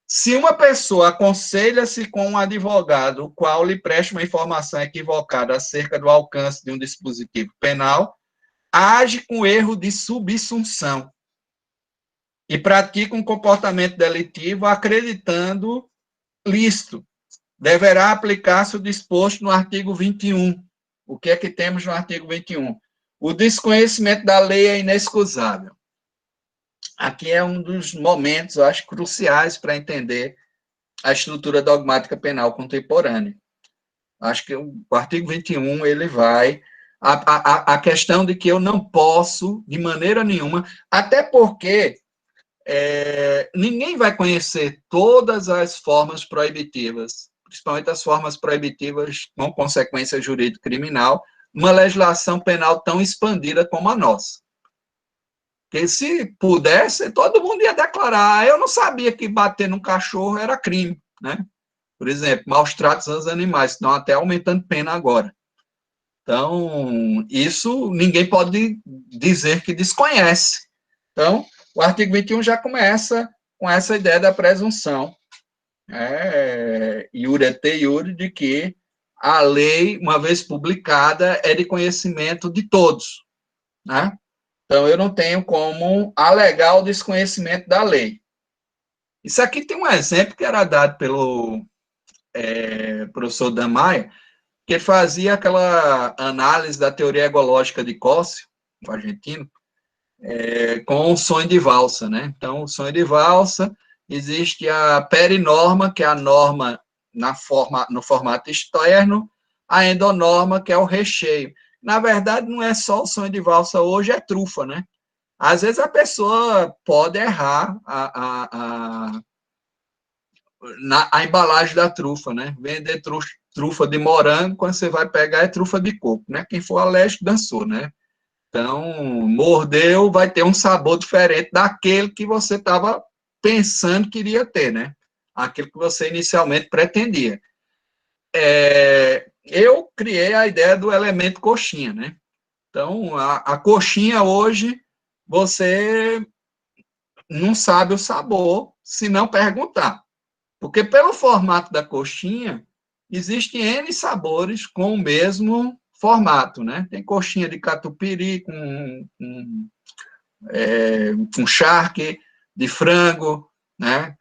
Se uma pessoa aconselha-se com um advogado, o qual lhe presta uma informação equivocada acerca do alcance de um dispositivo penal, age com erro de subsunção e pratica um comportamento delitivo acreditando lícito. Deverá aplicar-se o disposto no artigo 21. O que é que temos no artigo 21? O desconhecimento da lei é inexcusável. Aqui é um dos momentos, eu acho, cruciais para entender a estrutura dogmática penal contemporânea. Acho que o artigo 21, ele vai... A questão de que eu não posso, de maneira nenhuma, até porque ninguém vai conhecer todas as formas proibitivas, principalmente as formas proibitivas com consequência jurídico-criminal, uma legislação penal tão expandida como a nossa. Porque se pudesse, todo mundo ia declarar, eu não sabia que bater num cachorro era crime, né? Por exemplo, maus tratos aos animais, estão até aumentando pena agora. Então, isso ninguém pode dizer que desconhece. Então, o artigo 21 já começa com essa ideia da presunção, iure et iure, de que a lei, uma vez publicada, é de conhecimento de todos, né? Então, eu não tenho como alegar o desconhecimento da lei. Isso aqui tem um exemplo que era dado pelo professor Damaia, que ele fazia aquela análise da teoria egológica de Cossio, o argentino, com o sonho de valsa, né? Então, o sonho de valsa, existe a perinorma, que é a norma no formato externo, a endonorma, que é o recheio. Na verdade, não é só o sonho de valsa hoje, é trufa, né? Às vezes a pessoa pode errar a embalagem da trufa, né? Vender trufa de morango, quando você vai pegar é trufa de coco, né? Quem for alérgico dançou, né? Então, mordeu, vai ter um sabor diferente daquele que você estava pensando que iria ter, né? Aquilo que você inicialmente pretendia. Eu criei a ideia do elemento coxinha, né? Então, a coxinha hoje, você não sabe o sabor se não perguntar. Porque pelo formato da coxinha, existem N sabores com o mesmo formato, né? Tem coxinha de catupiry com charque, de frango, né?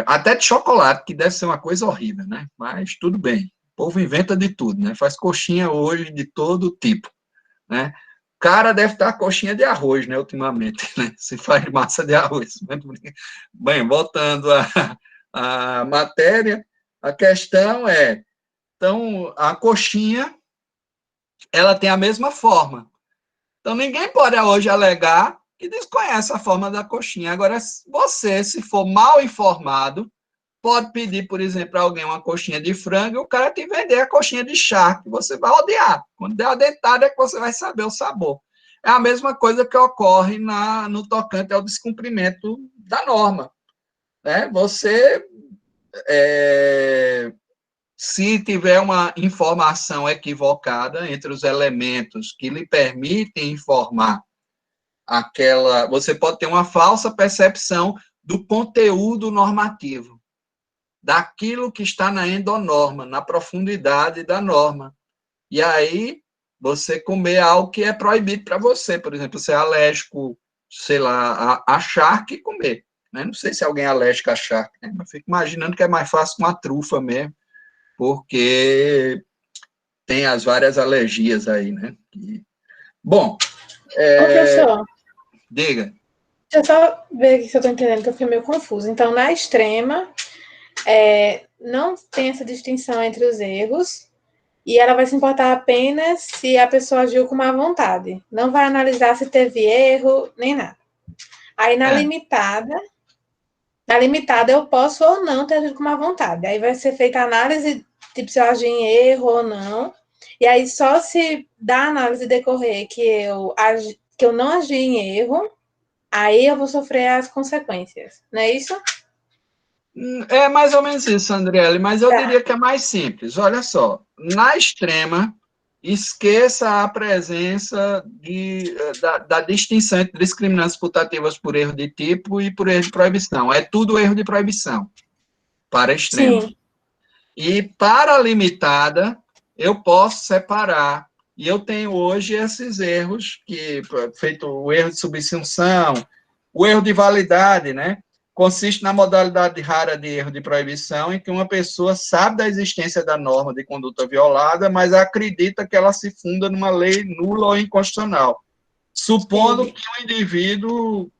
Até de chocolate, que deve ser uma coisa horrível, né? Mas tudo bem. O povo inventa de tudo, né? Faz coxinha hoje de todo tipo, né? O cara deve estar coxinha de arroz, né, ultimamente, né? Se faz massa de arroz. Bem, voltando à matéria, a questão é, Então, a coxinha, ela tem a mesma forma. Então, ninguém pode hoje alegar que desconhece a forma da coxinha. Agora, você, se for mal informado, pode pedir, por exemplo, a alguém uma coxinha de frango e o cara te vender a coxinha de charque. Você vai odiar. Quando der a dentada é que você vai saber o sabor. É a mesma coisa que ocorre no tocante ao descumprimento da norma. Né? Você, se tiver uma informação equivocada entre os elementos que lhe permitem informar você pode ter uma falsa percepção do conteúdo normativo, daquilo que está na endonorma, na profundidade da norma. E aí, você comer algo que é proibido para você. Por exemplo, você é alérgico, sei lá, a charque, comer. Né? Não sei se alguém é alérgico a charque, né? Mas fico imaginando que é mais fácil com a trufa mesmo, porque tem as várias alergias aí, né? Bom, Professor, diga. deixa eu só ver aqui se eu estou entendendo, que eu fiquei meio confuso. Então, na extrema, não tem essa distinção entre os erros, e ela vai se importar apenas se a pessoa agiu com má vontade. Não vai analisar se teve erro, nem nada. Aí, na limitada, eu posso ou não ter agido com má vontade. Aí vai ser feita a análise, tipo, se eu agi em erro ou não. E aí, só se da análise decorrer que eu não agi em erro, aí eu vou sofrer as consequências. Não é isso? É mais ou menos isso, Andriele, mas eu diria que é mais simples. Olha só, na extrema, esqueça a presença da distinção entre discriminantes putativas por erro de tipo e por erro de proibição. É tudo erro de proibição, para a extrema. Sim. E para a limitada, eu posso separar. E eu tenho hoje esses erros, feito o erro de subsunção, o erro de validade, né? Consiste na modalidade rara de erro de proibição, em que uma pessoa sabe da existência da norma de conduta violada, mas acredita que ela se funda numa lei nula ou inconstitucional, supondo que um indivíduo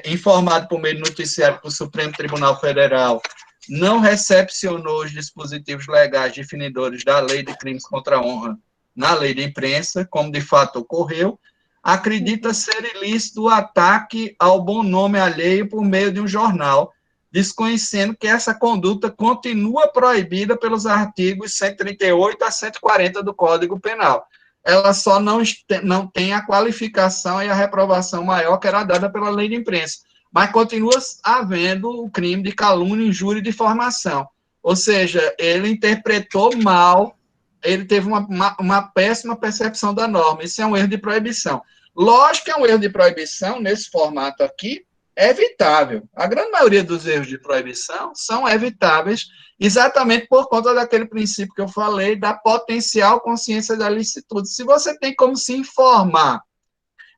informado por meio de noticiário do Supremo Tribunal Federal não recepcionou os dispositivos legais definidores da lei de crimes contra a honra na lei de imprensa, como de fato ocorreu, acredita ser ilícito o ataque ao bom nome alheio por meio de um jornal, desconhecendo que essa conduta continua proibida pelos artigos 138 a 140 do Código Penal. Ela só não tem a qualificação e a reprovação maior que era dada pela lei de imprensa, mas continua havendo o crime de calúnia, injúria e difamação. Ou seja, ele interpretou mal, ele teve uma péssima percepção da norma. Isso é um erro de proibição. Lógico que é um erro de proibição, nesse formato aqui, é evitável. A grande maioria dos erros de proibição são evitáveis exatamente por conta daquele princípio que eu falei, da potencial consciência da licitude. Se você tem como se informar,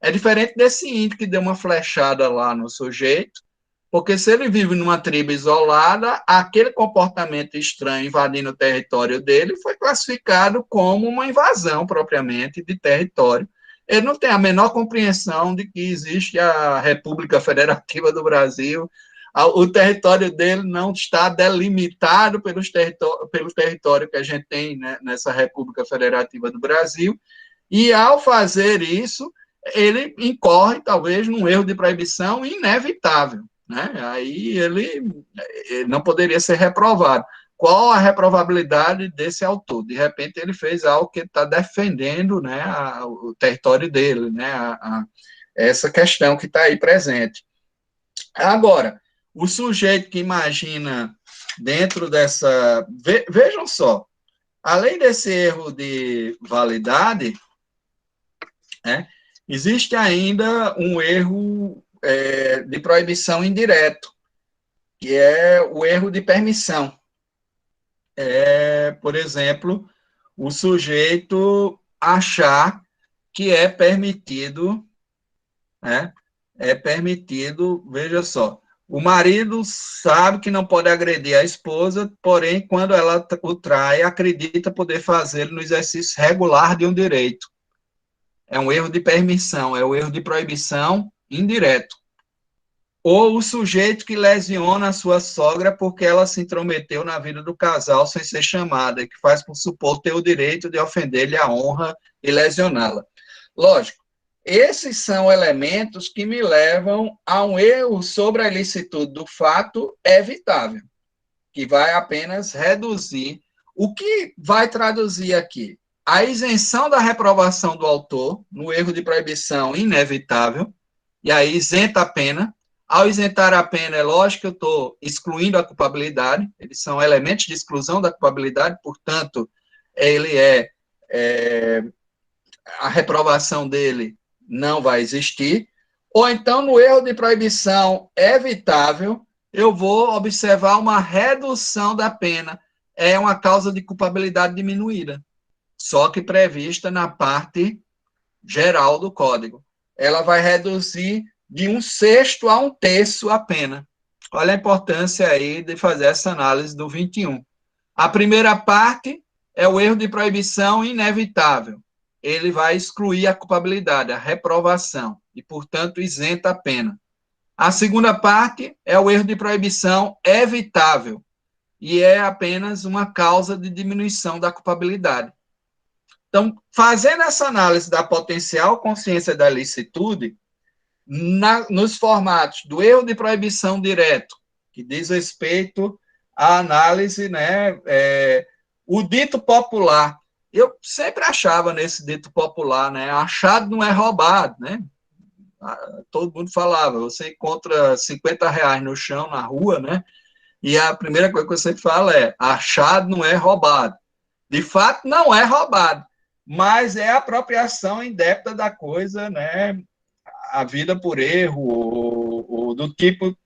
é diferente desse índio que deu uma flechada lá no sujeito, porque se ele vive numa tribo isolada, aquele comportamento estranho invadindo o território dele foi classificado como uma invasão propriamente de território. Ele não tem a menor compreensão de que existe a República Federativa do Brasil, o território dele não está delimitado pelo território que a gente tem, né, nessa República Federativa do Brasil, e ao fazer isso, ele incorre, talvez, num erro de proibição inevitável. Né? Aí ele não poderia ser reprovado. Qual a reprovabilidade desse autor? De repente ele fez algo que está defendendo, né, o território dele, né, essa questão que está aí presente. Agora, o sujeito que imagina dentro dessa... Vejam só, além desse erro de validade, né, existe ainda um erro de proibição indireto, que é o erro de permissão. Por exemplo, o sujeito achar que é permitido, né? É permitido, veja só, o marido sabe que não pode agredir a esposa, porém, quando ela o trai, acredita poder fazê-lo no exercício regular de um direito. É um erro de permissão, é o erro de proibição indireto. ou o sujeito que lesiona a sua sogra porque ela se intrometeu na vida do casal sem ser chamada, e que faz por supor ter o direito de ofender-lhe a honra e lesioná-la. Lógico, esses são elementos que me levam a um erro sobre a ilicitude do fato evitável, que vai apenas reduzir. O que vai traduzir aqui? A isenção da reprovação do autor no erro de proibição inevitável, e aí isenta a pena. Ao isentar a pena, é lógico que eu estou excluindo a culpabilidade, eles são elementos de exclusão da culpabilidade, portanto, ele a reprovação dele não vai existir. Ou então, no erro de proibição evitável, eu vou observar uma redução da pena. É uma causa de culpabilidade diminuída, só que prevista na parte geral do Código. Ela vai reduzir de 1/6 a 1/3 a pena. Olha a importância aí de fazer essa análise do 21. A primeira parte é o erro de proibição inevitável. Ele vai excluir a culpabilidade, a reprovação, e, portanto, isenta a pena. A segunda parte é o erro de proibição evitável, e é apenas uma causa de diminuição da culpabilidade. Então, fazendo essa análise da potencial consciência da licitude, nos formatos do erro de proibição direto, que diz respeito à análise, né, o dito popular. Eu sempre achava nesse dito popular, né, achado não é roubado, né? Todo mundo falava, você encontra R$ 50 no chão, na rua, né? E a primeira coisa que você fala é, achado não é roubado. De fato, não é roubado, mas é apropriação indébita da coisa, né? A vida por erro, ou do tipo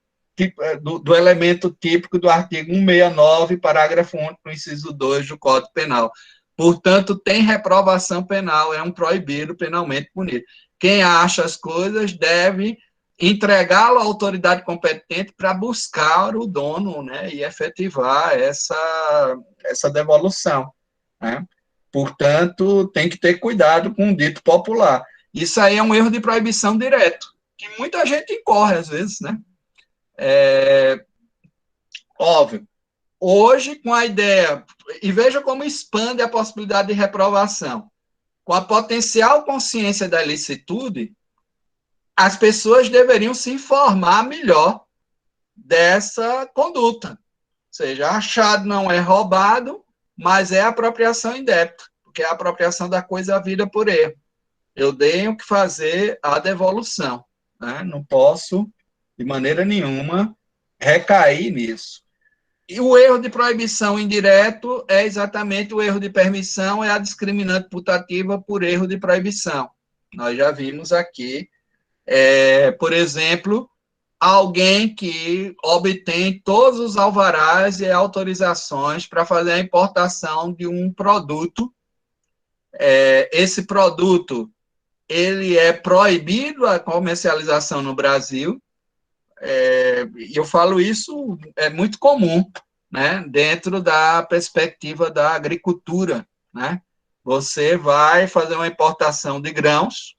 do elemento típico do artigo 169, parágrafo único, inciso 2 do Código Penal. Portanto, tem reprovação penal, é um proibido penalmente punido. Quem acha as coisas deve entregá-lo à autoridade competente para buscar o dono, né, e efetivar essa devolução, né? Portanto, tem que ter cuidado com o dito popular. Isso aí é um erro de proibição direto, que muita gente incorre às vezes, né? Óbvio. Hoje, com a ideia, e veja como expande a possibilidade de reprovação. Com a potencial consciência da ilicitude, as pessoas deveriam se informar melhor dessa conduta. Ou seja, achado não é roubado, mas é apropriação indébita, porque é a apropriação da coisa à vida por erro. Eu tenho que fazer a devolução, né? Não posso, de maneira nenhuma, recair nisso. E o erro de proibição indireto é exatamente o erro de permissão, é a discriminante putativa por erro de proibição. Nós já vimos aqui, por exemplo, alguém que obtém todos os alvarás e autorizações para fazer a importação de um produto. Esse produto, ele é proibido a comercialização no Brasil, e eu falo isso, é muito comum, né, dentro da perspectiva da agricultura, né? Você vai fazer uma importação de grãos,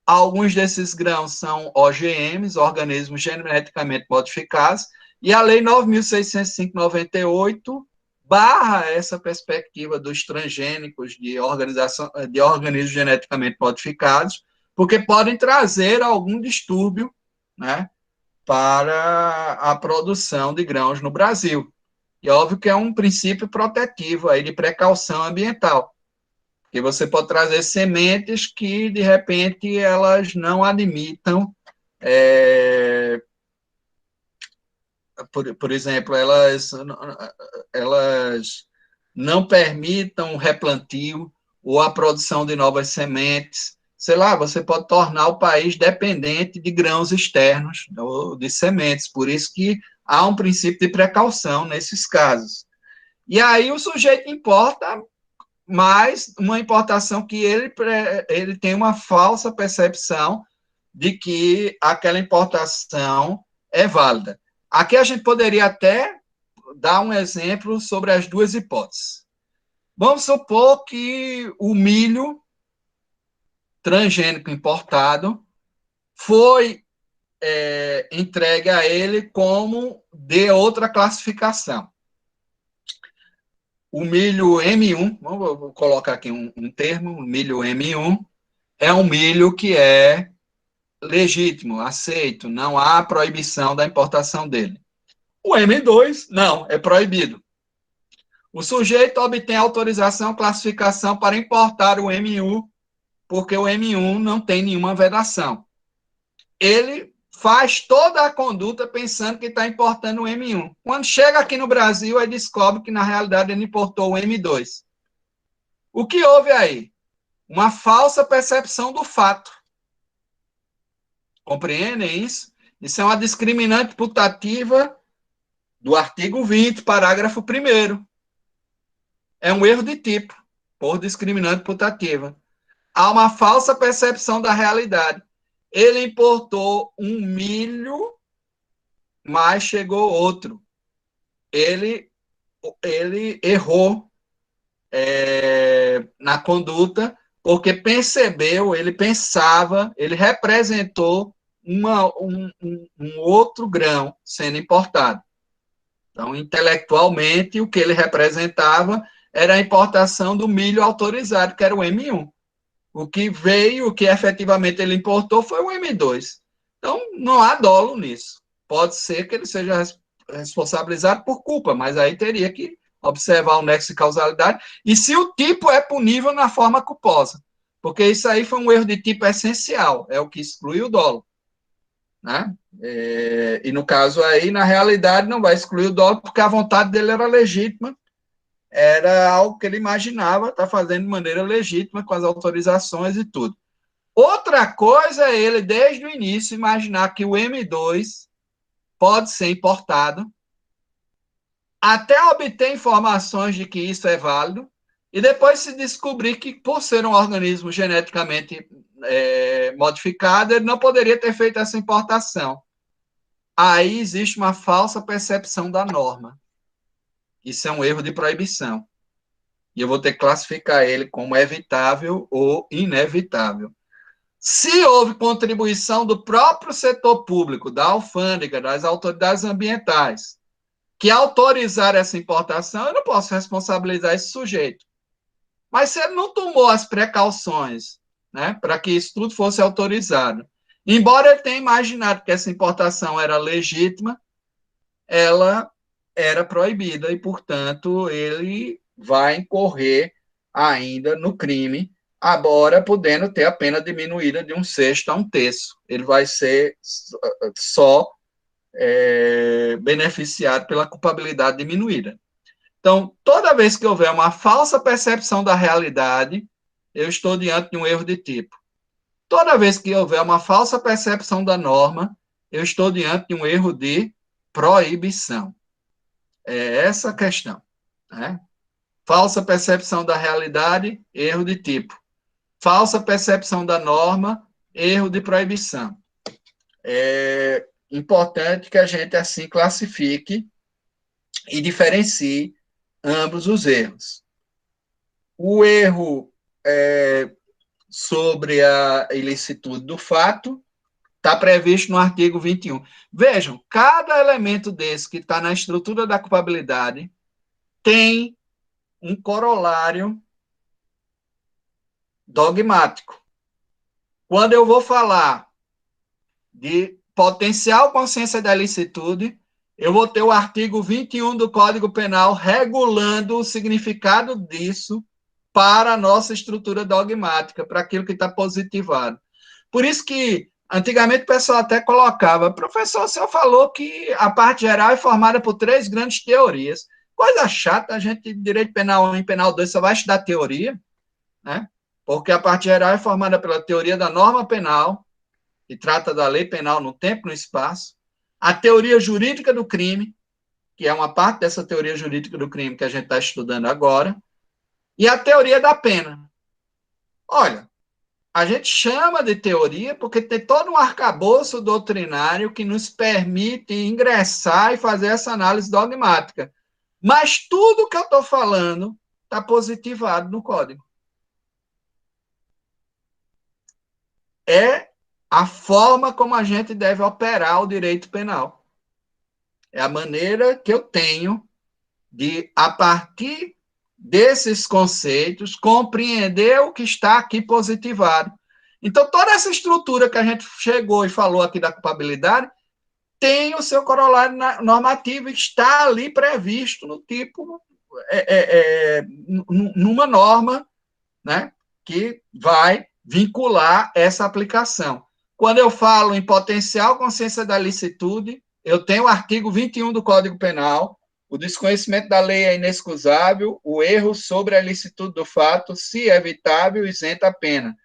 alguns desses grãos são OGMs, organismos geneticamente modificados, e a Lei 9.605/98 barra essa perspectiva dos transgênicos de organismos geneticamente modificados, porque podem trazer algum distúrbio, né, para a produção de grãos no Brasil. E óbvio que é um princípio protetivo aí de precaução ambiental, porque você pode trazer sementes que, de repente, elas não admitam, por exemplo, elas não permitam o replantio ou a produção de novas sementes. Sei lá, você pode tornar o país dependente de grãos externos ou de sementes. Por isso que há um princípio de precaução nesses casos. E aí o sujeito importa, mas uma importação que ele tem uma falsa percepção de que aquela importação é válida. Aqui a gente poderia até dar um exemplo sobre as duas hipóteses. Vamos supor que o milho transgênico importado foi entregue a ele como de outra classificação. O milho M1, vou colocar aqui um termo, o milho M1, é um milho que é legítimo, aceito, não há proibição da importação dele. O M2, não, é proibido. O sujeito obtém autorização, classificação para importar o M1, porque o M1 não tem nenhuma vedação. Ele faz toda a conduta pensando que está importando o M1. Quando chega aqui no Brasil, aí descobre que, na realidade, ele importou o M2. O que houve aí? Uma falsa percepção do fato. Compreendem isso? Isso é uma discriminante putativa do artigo 20, parágrafo 1º. É um erro de tipo, por discriminante putativa. Há uma falsa percepção da realidade. Ele importou um milho, mas chegou outro. Ele errou na conduta, porque percebeu, ele pensava, ele representou um outro grão sendo importado. Então, intelectualmente, o que ele representava era a importação do milho autorizado, que era o M1. O que veio, o que efetivamente ele importou foi o M2. Então, não há dolo nisso. Pode ser que ele seja responsabilizado por culpa, mas aí teria que observar o nexo de causalidade e se o tipo é punível na forma culposa. Porque isso aí foi um erro de tipo essencial, é o que exclui o dolo. Né? E no caso aí, na realidade, não vai excluir o dolo, porque a vontade dele era legítima, era algo que ele imaginava estar fazendo de maneira legítima, com as autorizações e tudo. Outra coisa é ele, desde o início, imaginar que o M2 pode ser importado, até obter informações de que isso é válido, e depois se descobrir que, por ser um organismo geneticamente modificado, ele não poderia ter feito essa importação. Aí existe uma falsa percepção da norma. Isso é um erro de proibição. E eu vou ter que classificar ele como evitável ou inevitável. Se houve contribuição do próprio setor público, da alfândega, das autoridades ambientais, que autorizaram essa importação, eu não posso responsabilizar esse sujeito. Mas se ele não tomou as precauções, né, para que isso tudo fosse autorizado, embora ele tenha imaginado que essa importação era legítima, ela era proibida e, portanto, ele vai incorrer ainda no crime, agora podendo ter a pena diminuída de 1/6 a 1/3. Ele vai ser só beneficiado pela culpabilidade diminuída. Então, toda vez que houver uma falsa percepção da realidade, eu estou diante de um erro de tipo. Toda vez que houver uma falsa percepção da norma, eu estou diante de um erro de proibição. É essa a questão. Né? Falsa percepção da realidade, erro de tipo. Falsa percepção da norma, erro de proibição. É importante que a gente assim classifique e diferencie ambos os erros. O erro sobre a ilicitude do fato está previsto no artigo 21. Vejam, cada elemento desse que está na estrutura da culpabilidade tem um corolário dogmático. Quando eu vou falar de potencial consciência da ilicitude, eu vou ter o artigo 21 do Código Penal regulando o significado disso para a nossa estrutura dogmática, para aquilo que está positivado. Por isso que, antigamente, o pessoal até colocava, professor, o senhor falou que a parte geral é formada por 3 grandes teorias. Coisa chata, a gente, direito penal 1 e penal 2, só vai estudar teoria, né? Porque a parte geral é formada pela teoria da norma penal, que trata da lei penal no tempo e no espaço, a teoria jurídica do crime, que é uma parte dessa teoria jurídica do crime que a gente está estudando agora, e a teoria da pena. Olha, a gente chama de teoria porque tem todo um arcabouço doutrinário que nos permite ingressar e fazer essa análise dogmática. Mas tudo que eu estou falando está positivado no código. É a forma como a gente deve operar o direito penal. É a maneira que eu tenho de, a partir desses conceitos, compreender o que está aqui positivado. Então, toda essa estrutura que a gente chegou e falou aqui da culpabilidade tem o seu corolário normativo, está ali previsto no tipo, numa norma, né, que vai vincular essa aplicação. Quando eu falo em potencial consciência da licitude, eu tenho o artigo 21 do Código Penal, o desconhecimento da lei é inexcusável, o erro sobre a licitude do fato, se evitável, isenta a pena.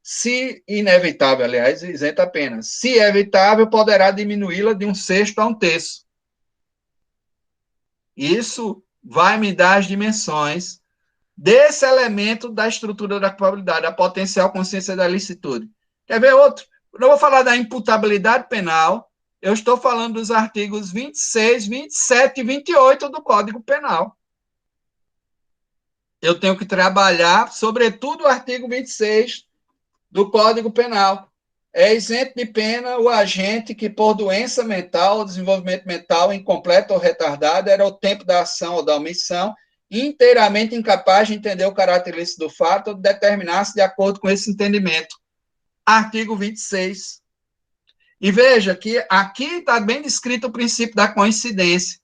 Se inevitável, aliás, isenta a pena. Se evitável, poderá diminuí-la de 1/6 a 1/3. Isso vai me dar as dimensões desse elemento da estrutura da culpabilidade, a potencial consciência da licitude. Quer ver outro? Quando eu vou falar da imputabilidade penal, eu estou falando dos artigos 26, 27 e 28 do Código Penal. Eu tenho que trabalhar, sobretudo, o artigo 26 do Código Penal. É isento de pena o agente que, por doença mental ou desenvolvimento mental incompleto ou retardado, era o tempo da ação ou da omissão, inteiramente incapaz de entender o caráter ilícito do fato ou de determinar-se de acordo com esse entendimento. Artigo 26. E veja que aqui está bem descrito o princípio da coincidência,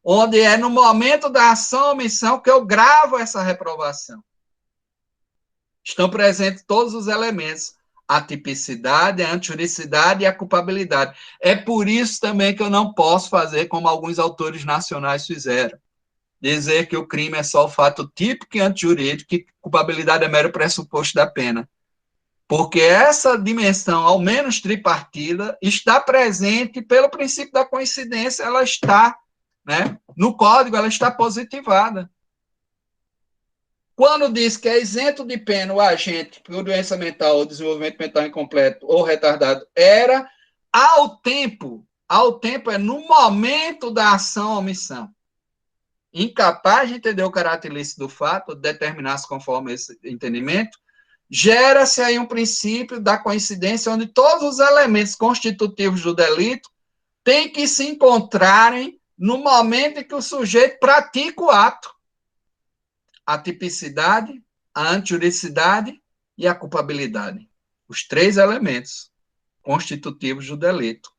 onde é no momento da ação ou omissão que eu gravo essa reprovação. Estão presentes todos os elementos, a tipicidade, a antijuridicidade e a culpabilidade. É por isso também que eu não posso fazer como alguns autores nacionais fizeram, dizer que o crime é só o fato típico e antijurídico, que culpabilidade é mero pressuposto da pena. Porque essa dimensão, ao menos tripartida, está presente pelo princípio da coincidência, ela está, né, no código, ela está positivada. Quando diz que é isento de pena o agente por doença mental ou desenvolvimento mental incompleto ou retardado, era ao tempo é no momento da ação ou omissão. Incapaz de entender o caráter ilícito do fato, determinar-se conforme esse entendimento, gera-se aí um princípio da coincidência onde todos os elementos constitutivos do delito têm que se encontrarem no momento em que o sujeito pratica o ato. A tipicidade, a antijuridicidade e a culpabilidade. Os 3 elementos constitutivos do delito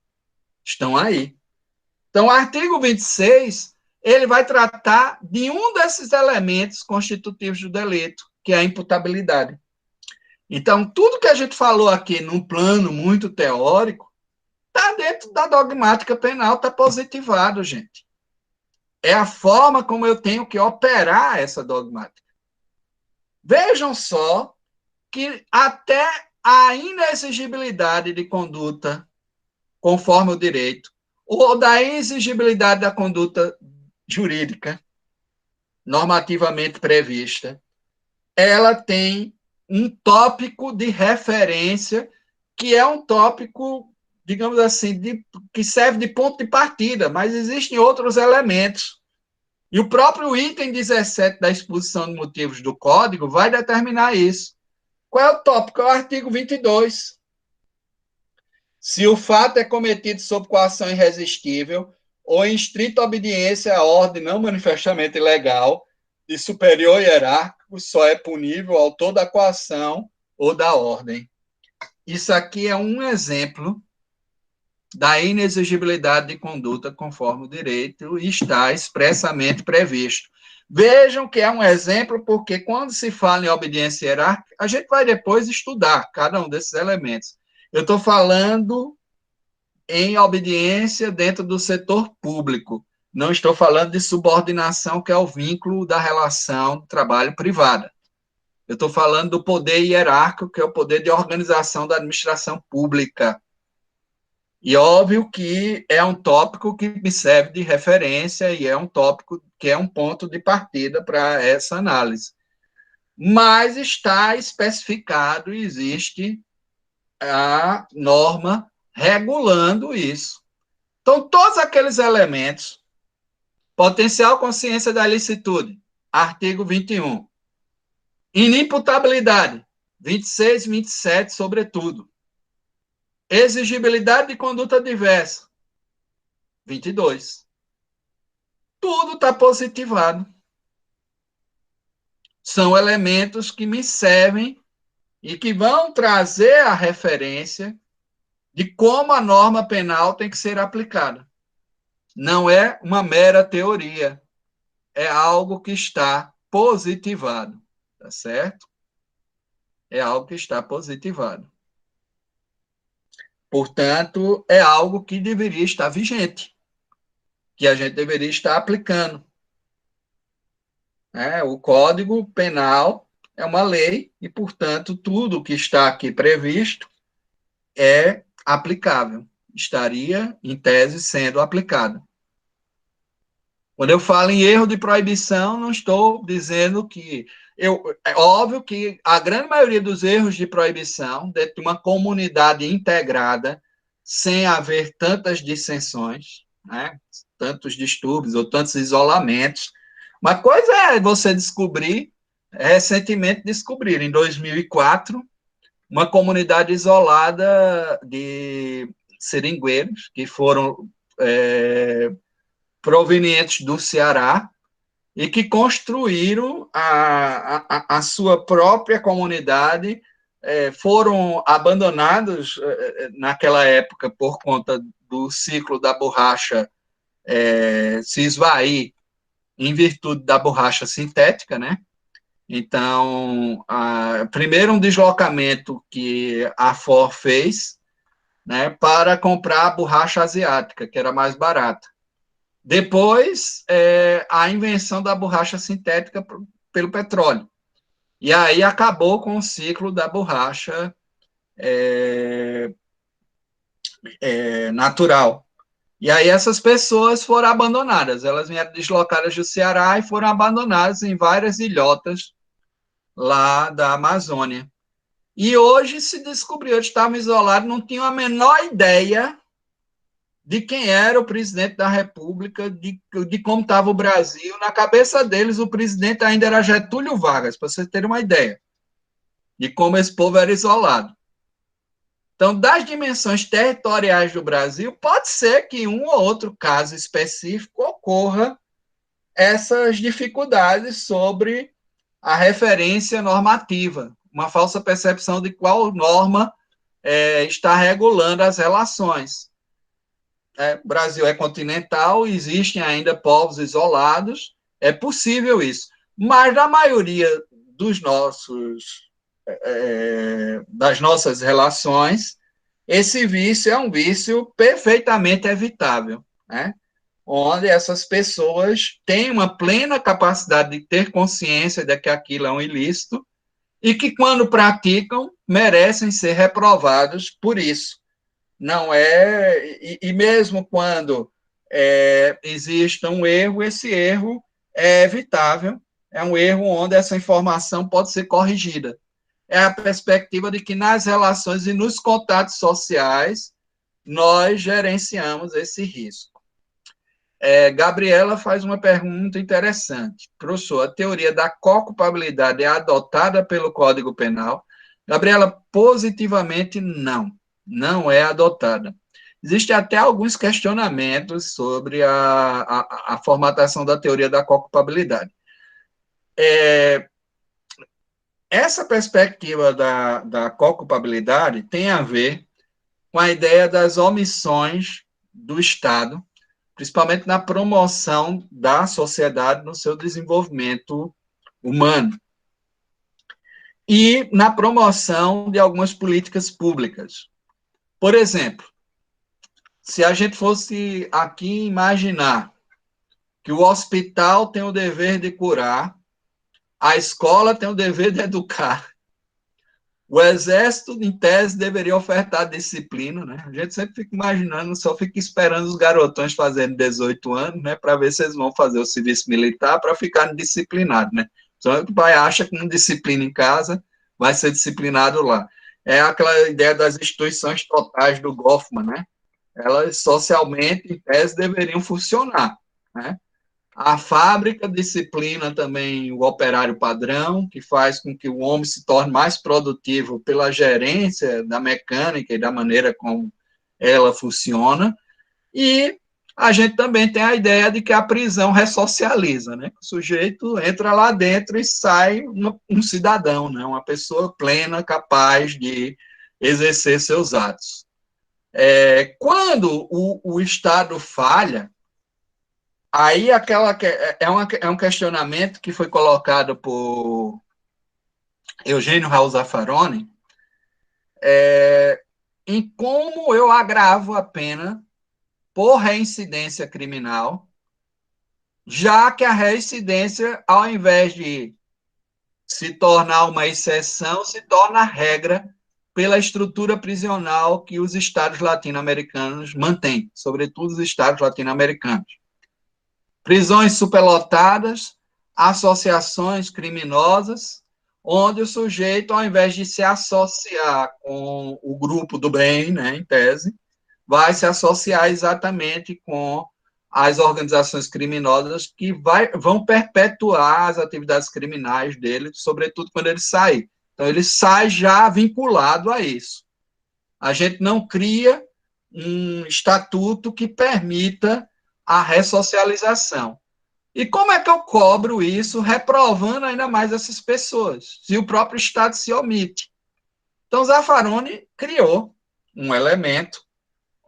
estão aí. Então, o artigo 26, ele vai tratar de um desses elementos constitutivos do delito, que é a imputabilidade. Então, tudo que a gente falou aqui num plano muito teórico, está dentro da dogmática penal, está positivado, gente. É a forma como eu tenho que operar essa dogmática. Vejam só que até a inexigibilidade de conduta conforme o direito, ou da exigibilidade da conduta jurídica normativamente prevista, ela tem um tópico de referência que é um tópico, digamos assim, que serve de ponto de partida, mas existem outros elementos. E o próprio item 17 da exposição de motivos do Código vai determinar isso. Qual é o tópico? É o artigo 22. Se o fato é cometido sob coação irresistível ou em estrita obediência à ordem não manifestamente ilegal de superior hierárquico, só é punível o autor da coação ou da ordem. Isso aqui é um exemplo da inexigibilidade de conduta conforme o direito e está expressamente previsto. Vejam que é um exemplo, porque quando se fala em obediência hierárquica, a gente vai depois estudar cada um desses elementos. Eu estou falando em obediência dentro do setor público. Não estou falando de subordinação, que é o vínculo da relação do trabalho privada. Eu estou falando do poder hierárquico, que é o poder de organização da administração pública. E óbvio que é um tópico que me serve de referência e é um tópico que é um ponto de partida para essa análise. Mas está especificado, existe a norma regulando isso. Então, todos aqueles elementos, potencial consciência da licitude, artigo 21, inimputabilidade, 26, 27, sobretudo. Exigibilidade de conduta diversa, 22. Tudo está positivado. São elementos que me servem e que vão trazer a referência de como a norma penal tem que ser aplicada. Não é uma mera teoria, é algo que está positivado, tá certo? É algo que está positivado. Portanto, é algo que deveria estar vigente, que a gente deveria estar aplicando. O Código Penal é uma lei e, portanto, tudo que está aqui previsto é aplicável, estaria, em tese, sendo aplicado. Quando eu falo em erro de proibição, não estou dizendo que... é óbvio que a grande maioria dos erros de proibição, dentro de uma comunidade integrada, sem haver tantas dissensões, né, tantos distúrbios ou tantos isolamentos, uma coisa é você descobrir, recentemente descobriram, em 2004, uma comunidade isolada de seringueiros que foram provenientes do Ceará e que construíram a sua própria comunidade, foram abandonados naquela época por conta do ciclo da borracha se esvair em virtude da borracha sintética, né? Então, primeiro um deslocamento que a Ford fez, né, para comprar a borracha asiática, que era mais barata. Depois, a invenção da borracha sintética pelo petróleo. E aí acabou com o ciclo da borracha natural. E aí essas pessoas foram abandonadas. Elas vieram deslocadas do Ceará e foram abandonadas em várias ilhotas lá da Amazônia. E hoje se descobriu, eles estavam isolados, não tinham a menor ideia de quem era o presidente da República, de como estava o Brasil. Na cabeça deles, o presidente ainda era Getúlio Vargas, para vocês terem uma ideia de como esse povo era isolado. Então, das dimensões territoriais do Brasil, pode ser que um ou outro caso específico ocorra essas dificuldades sobre a referência normativa, uma falsa percepção de qual norma está regulando as relações. O Brasil é continental, existem ainda povos isolados, é possível isso. Mas na maioria das nossas relações, esse vício é um vício perfeitamente evitável, né? Onde essas pessoas têm uma plena capacidade de ter consciência de que aquilo é um ilícito e que, quando praticam, merecem ser reprovados por isso. Não é, e mesmo quando exista um erro, esse erro é evitável, é um erro onde essa informação pode ser corrigida. É a perspectiva de que nas relações e nos contatos sociais nós gerenciamos esse risco. Gabriela faz uma pergunta interessante. Professor, a teoria da co-culpabilidade é adotada pelo Código Penal? Gabriela, positivamente não. Não é adotada. Existem até alguns questionamentos sobre a formatação da teoria da co-culpabilidade. Essa perspectiva da co-culpabilidade tem a ver com a ideia das omissões do Estado, principalmente na promoção da sociedade no seu desenvolvimento humano e na promoção de algumas políticas públicas. Por exemplo, se a gente fosse aqui imaginar que o hospital tem o dever de curar, a escola tem o dever de educar, o exército, em tese, deveria ofertar disciplina, né? A gente sempre fica imaginando, só fica esperando os garotões fazendo 18 anos, né, para ver se eles vão fazer o serviço militar para ficarem disciplinados, né? Só que o pai acha que não disciplina em casa, vai ser disciplinado lá. É aquela ideia das instituições totais do Goffman, né? Elas socialmente, em tese, deveriam funcionar, né? A fábrica disciplina também o operário padrão, que faz com que o homem se torne mais produtivo pela gerência da mecânica e da maneira como ela funciona. E a gente também tem a ideia de que a prisão ressocializa, né? O sujeito entra lá dentro e sai um cidadão, né? Uma pessoa plena, capaz de exercer seus atos. Quando o Estado falha, aí é um questionamento que foi colocado por Eugênio Raul Zaffaroni, em como eu agravo a pena por reincidência criminal, já que a reincidência, ao invés de se tornar uma exceção, se torna regra pela estrutura prisional que os estados latino-americanos mantêm, sobretudo os estados latino-americanos. Prisões superlotadas, associações criminosas, onde o sujeito, ao invés de se associar com o grupo do bem, né, em tese, vai se associar exatamente com as organizações criminosas que vão perpetuar as atividades criminais dele, sobretudo quando ele sair. Então, ele sai já vinculado a isso. A gente não cria um estatuto que permita a ressocialização. E como é que eu cobro isso, reprovando ainda mais essas pessoas, se o próprio Estado se omite? Então, Zaffaroni criou um elemento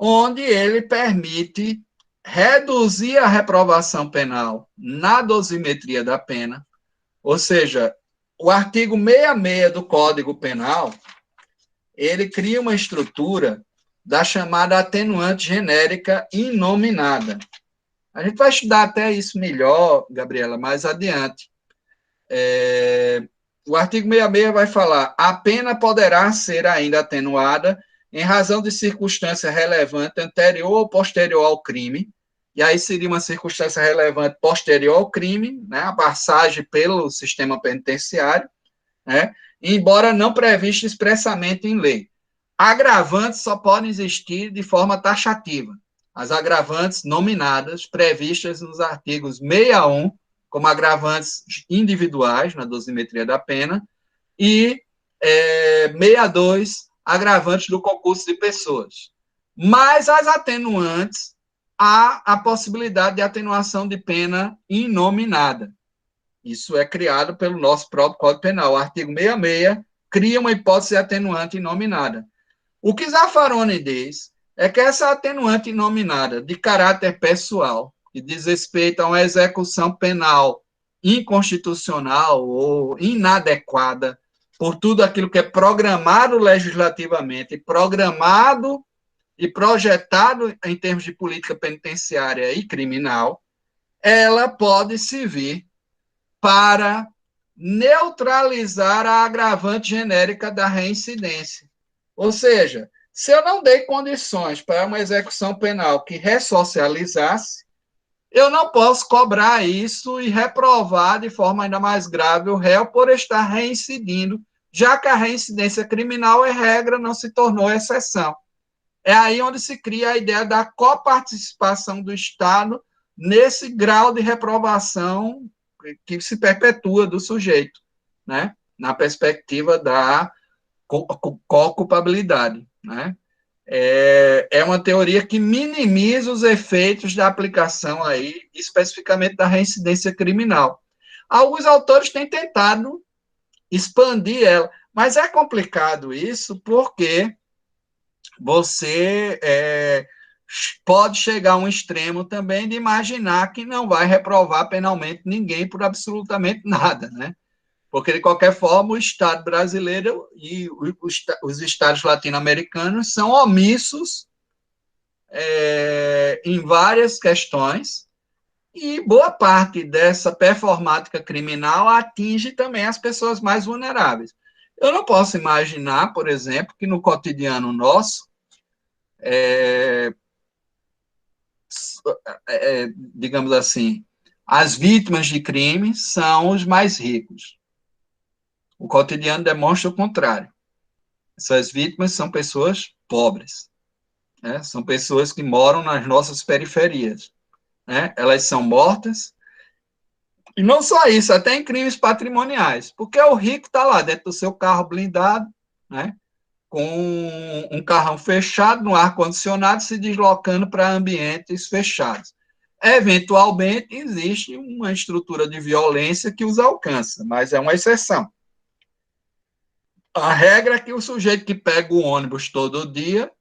onde ele permite reduzir a reprovação penal na dosimetria da pena, ou seja, o artigo 66 do Código Penal, ele cria uma estrutura da chamada atenuante genérica inominada. A gente vai estudar até isso melhor, Gabriela, mais adiante. O artigo 66 vai falar: a pena poderá ser ainda atenuada em razão de circunstância relevante anterior ou posterior ao crime, e aí seria uma circunstância relevante posterior ao crime, né, a passagem pelo sistema penitenciário, né, embora não prevista expressamente em lei. Agravantes só podem existir de forma taxativa. As agravantes nominadas, previstas nos artigos 61, como agravantes individuais, na dosimetria da pena, e 62, agravantes do concurso de pessoas. Mas as atenuantes, há a possibilidade de atenuação de pena inominada. Isso é criado pelo nosso próprio Código Penal. O artigo 66 cria uma hipótese atenuante inominada. O que Zaffaroni diz é que essa atenuante inominada de caráter pessoal, que diz respeito a uma execução penal inconstitucional ou inadequada, por tudo aquilo que é programado legislativamente, programado e projetado em termos de política penitenciária e criminal, ela pode servir para neutralizar a agravante genérica da reincidência. Ou seja, se eu não dei condições para uma execução penal que ressocializasse, eu não posso cobrar isso e reprovar de forma ainda mais grave o réu por estar reincidindo, já que a reincidência criminal é regra, não se tornou exceção. É aí onde se cria a ideia da coparticipação do Estado nesse grau de reprovação que se perpetua do sujeito, né? Na perspectiva da co-culpabilidade, né? É uma teoria que minimiza os efeitos da aplicação aí, especificamente da reincidência criminal. Alguns autores têm tentado expandir ela, mas é complicado isso porque você pode chegar a um extremo também de imaginar que não vai reprovar penalmente ninguém por absolutamente nada, né? Porque, de qualquer forma, o Estado brasileiro e os Estados latino-americanos são omissos em várias questões, e boa parte dessa performática criminal atinge também as pessoas mais vulneráveis. Eu não posso imaginar, por exemplo, que no cotidiano nosso, digamos assim, as vítimas de crimes são os mais ricos. O cotidiano demonstra o contrário. Essas vítimas são pessoas pobres, né? São pessoas que moram nas nossas periferias, né? Elas são mortas E não só isso, até em crimes patrimoniais, porque o rico está lá dentro do seu carro blindado, né, com um carrão fechado, no ar-condicionado, se deslocando para ambientes fechados. Eventualmente, existe uma estrutura de violência que os alcança, mas é uma exceção. A regra é que o sujeito que pega o ônibus todo dia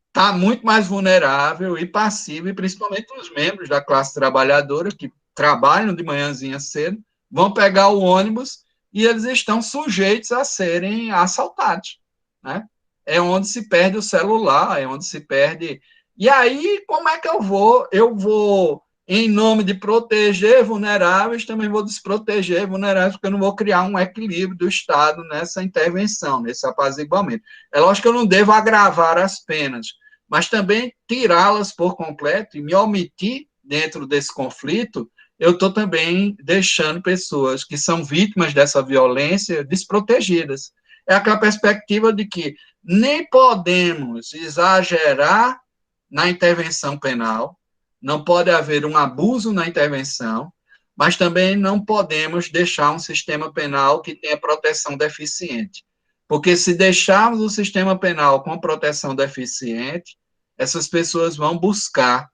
está muito mais vulnerável e passivo, e principalmente os membros da classe trabalhadora que trabalham de manhãzinha cedo, vão pegar o ônibus e eles estão sujeitos a serem assaltados, né? É onde se perde o celular, é onde se perde... E aí, como é que eu vou? Eu vou, em nome de proteger vulneráveis, também vou desproteger vulneráveis, porque eu não vou criar um equilíbrio do Estado nessa intervenção, nesse apaziguamento. É lógico que eu não devo agravar as penas, mas também tirá-las por completo e me omitir dentro desse conflito, eu estou também deixando pessoas que são vítimas dessa violência desprotegidas. É aquela perspectiva de que nem podemos exagerar na intervenção penal, não pode haver um abuso na intervenção, mas também não podemos deixar um sistema penal que tenha proteção deficiente. Porque se deixarmos o sistema penal com proteção deficiente, essas pessoas vão buscar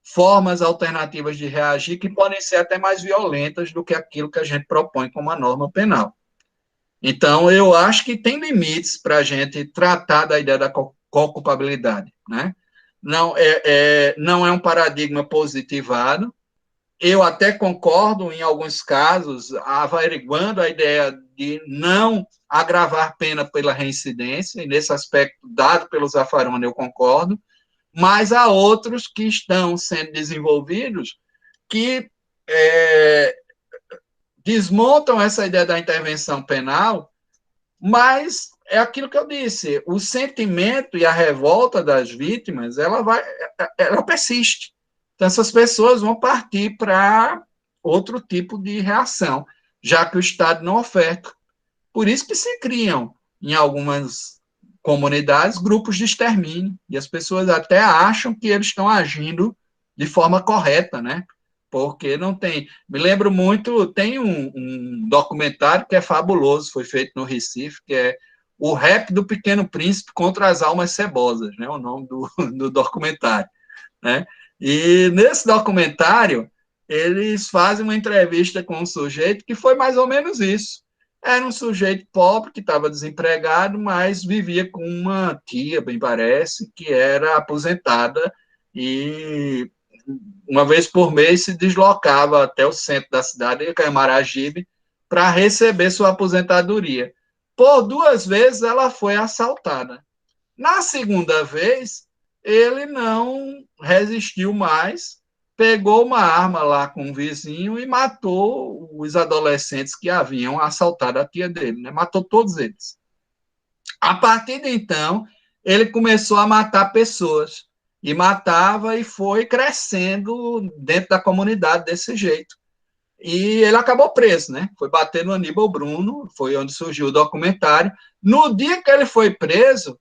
formas alternativas de reagir que podem ser até mais violentas do que aquilo que a gente propõe como a norma penal. Então, eu acho que tem limites para a gente tratar da ideia da co-culpabilidade, né? Não é um paradigma positivado. Eu até concordo, em alguns casos, averiguando a ideia de não agravar pena pela reincidência, e nesse aspecto, dado pelo Zaffaroni, eu concordo, mas há outros que estão sendo desenvolvidos que desmontam essa ideia da intervenção penal, mas é aquilo que eu disse, o sentimento e a revolta das vítimas, ela persiste. Então, essas pessoas vão partir para outro tipo de reação, já que o Estado não oferta. Por isso que se criam, em algumas comunidades, grupos de extermínio, e as pessoas até acham que eles estão agindo de forma correta, né? Porque não tem... Me lembro muito, tem um documentário que é fabuloso, foi feito no Recife, que é O Rap do Pequeno Príncipe contra as Almas Cebosas, né? O nome do documentário, né? E nesse documentário, eles fazem uma entrevista com um sujeito que foi mais ou menos isso. Era um sujeito pobre que estava desempregado, mas vivia com uma tia, bem parece, que era aposentada e uma vez por mês se deslocava até o centro da cidade, Camaragibe, para receber sua aposentadoria. Por 2 vezes ela foi assaltada. Na segunda vez, ele não resistiu mais, pegou uma arma lá com um vizinho e matou os adolescentes que haviam assaltado a tia dele, né? Matou todos eles. A partir de então, ele começou a matar pessoas, e matava e foi crescendo dentro da comunidade desse jeito. E ele acabou preso, né? Foi bater no Aníbal Bruno, foi onde surgiu o documentário. No dia que ele foi preso,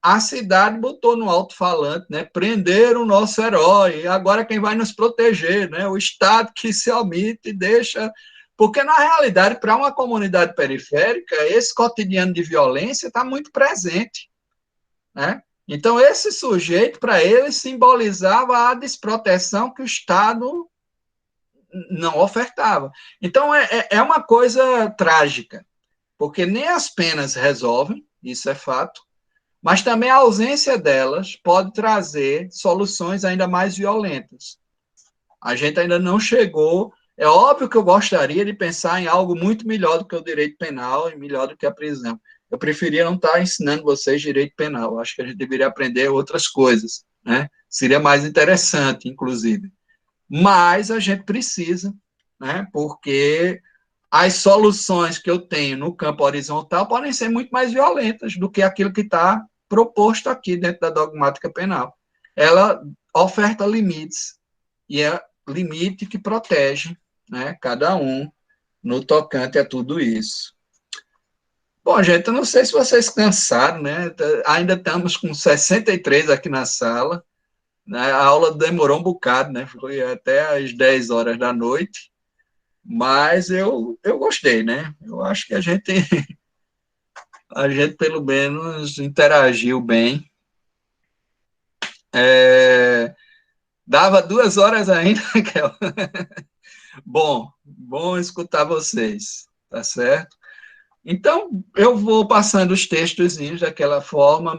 a cidade botou no alto-falante, né? Prenderam o nosso herói, agora quem vai nos proteger, né? O Estado que se omite e deixa... Porque, na realidade, para uma comunidade periférica, esse cotidiano de violência está muito presente, né? Então, esse sujeito, para ele, simbolizava a desproteção que o Estado não ofertava. Então, é uma coisa trágica, porque nem as penas resolvem, isso é fato, mas também a ausência delas pode trazer soluções ainda mais violentas. A gente ainda não chegou... É óbvio que eu gostaria de pensar em algo muito melhor do que o direito penal e melhor do que a prisão. Eu preferia não estar ensinando vocês direito penal. Acho que a gente deveria aprender outras coisas, né? Seria mais interessante, inclusive. Mas a gente precisa, né? Porque as soluções que eu tenho no campo horizontal podem ser muito mais violentas do que aquilo que está proposto aqui dentro da dogmática penal. Ela oferta limites, e é limite que protege, né, cada um no tocante a tudo isso. Bom, gente, eu não sei se vocês cansaram, né? Ainda estamos com 63 aqui na sala, né? A aula demorou um bocado, né? Foi até às 10 horas da noite. Mas eu gostei, né? Eu acho que a gente pelo menos interagiu bem. Dava 2 horas ainda, Raquel. Bom escutar vocês, tá certo? Então, eu vou passando os textozinhos daquela forma,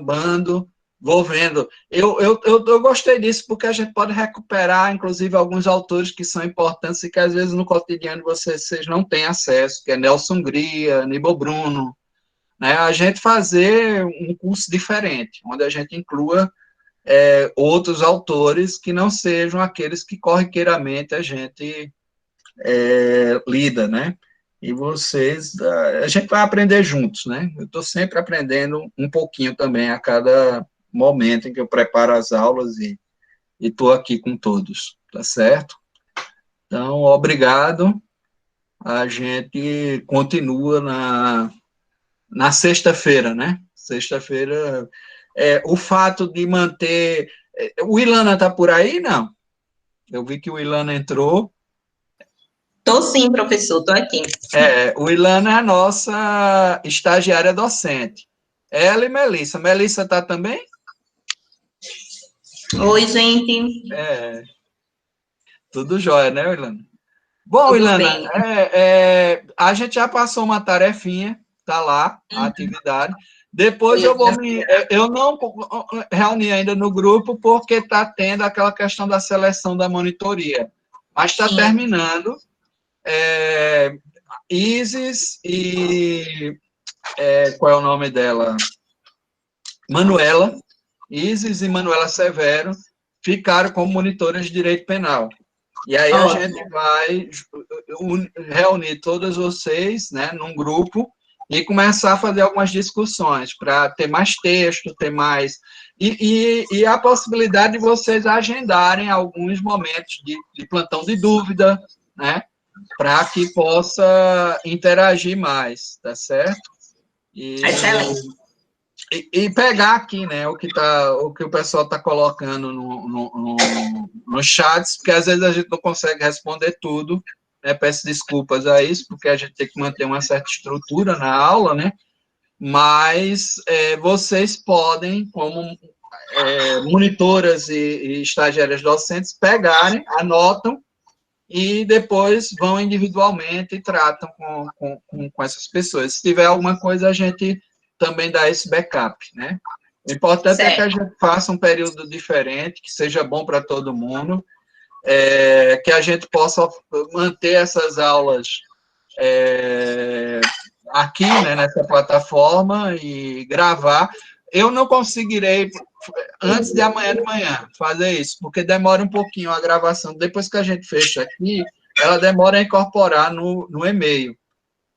vou vendo. Eu gostei disso porque a gente pode recuperar, inclusive, alguns autores que são importantes e que, às vezes, no cotidiano vocês não têm acesso, que é Nelson Hungria, Aníbal Bruno, né? A gente fazer um curso diferente, onde a gente inclua outros autores que não sejam aqueles que corriqueiramente a gente lida, né? E a gente vai aprender juntos, né? Eu estou sempre aprendendo um pouquinho também a cada momento em que eu preparo as aulas e estou aqui com todos, tá certo? Então, obrigado. A gente continua na sexta-feira, né? Sexta-feira, o fato de manter... O Ilana está por aí, não? Eu vi que o Ilana entrou. Tô sim, professor, tô aqui. O Ilana é a nossa estagiária docente. Ela e Melissa. Melissa está também? Oi, gente. Tudo jóia, né, Ilana? Bom, Tudo Ilana, bem. a gente já passou uma tarefinha, tá lá, a atividade. Depois eu não reuni ainda no grupo, porque está tendo aquela questão da seleção da monitoria. Mas está terminando. Isis e... qual é o nome dela? Manuela. Isis e Manuela Severo ficaram como monitoras de direito penal. E aí a gente vai reunir todas vocês, né, num grupo e começar a fazer algumas discussões para ter mais texto, ter mais... E a possibilidade de vocês agendarem alguns momentos de plantão de dúvida, né, para que possa interagir mais, tá certo? Excelente. E pegar aqui, né, o que o pessoal está colocando no chats, porque às vezes a gente não consegue responder tudo, né, peço desculpas a isso, porque a gente tem que manter uma certa estrutura na aula, né, mas vocês podem, como monitoras e estagiárias docentes, pegarem, anotam, e depois vão individualmente e tratam com essas pessoas. Se tiver alguma coisa, a gente também dá esse backup, né? O importante é que a gente faça um período diferente, que seja bom para todo mundo, que a gente possa manter essas aulas aqui, né, nessa plataforma e gravar. Eu não conseguirei, antes de amanhã de manhã, fazer isso, porque demora um pouquinho a gravação. Depois que a gente fecha aqui, ela demora a incorporar no e-mail.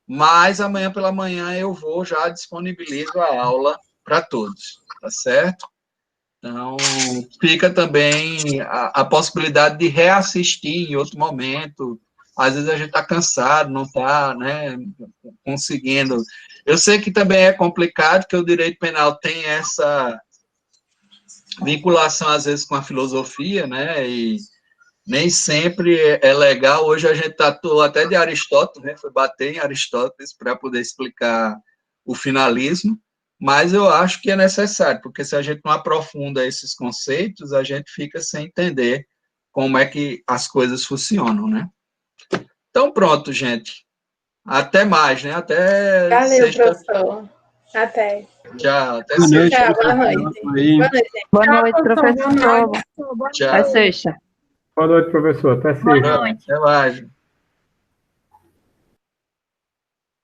Mas amanhã pela manhã eu já disponibilizo a aula para todos, tá certo? Então, fica também a possibilidade de reassistir em outro momento. Às vezes a gente está cansado, não está, né, conseguindo. Eu sei que também é complicado, que o direito penal tem essa vinculação, às vezes, com a filosofia, né, e nem sempre é legal. Hoje a gente tratou até de Aristóteles, né, foi bater em Aristóteles para poder explicar o finalismo, mas eu acho que é necessário, porque se a gente não aprofunda esses conceitos, a gente fica sem entender como é que as coisas funcionam, né? Então, pronto, gente. Até mais, né? Até Valeu, professor. Até. Tchau. Até Boa noite. sexta. Tchau, boa noite. Boa noite. Boa noite, professor. Tchau. Até sexta. Boa noite, professor. Até sexta. Até mais.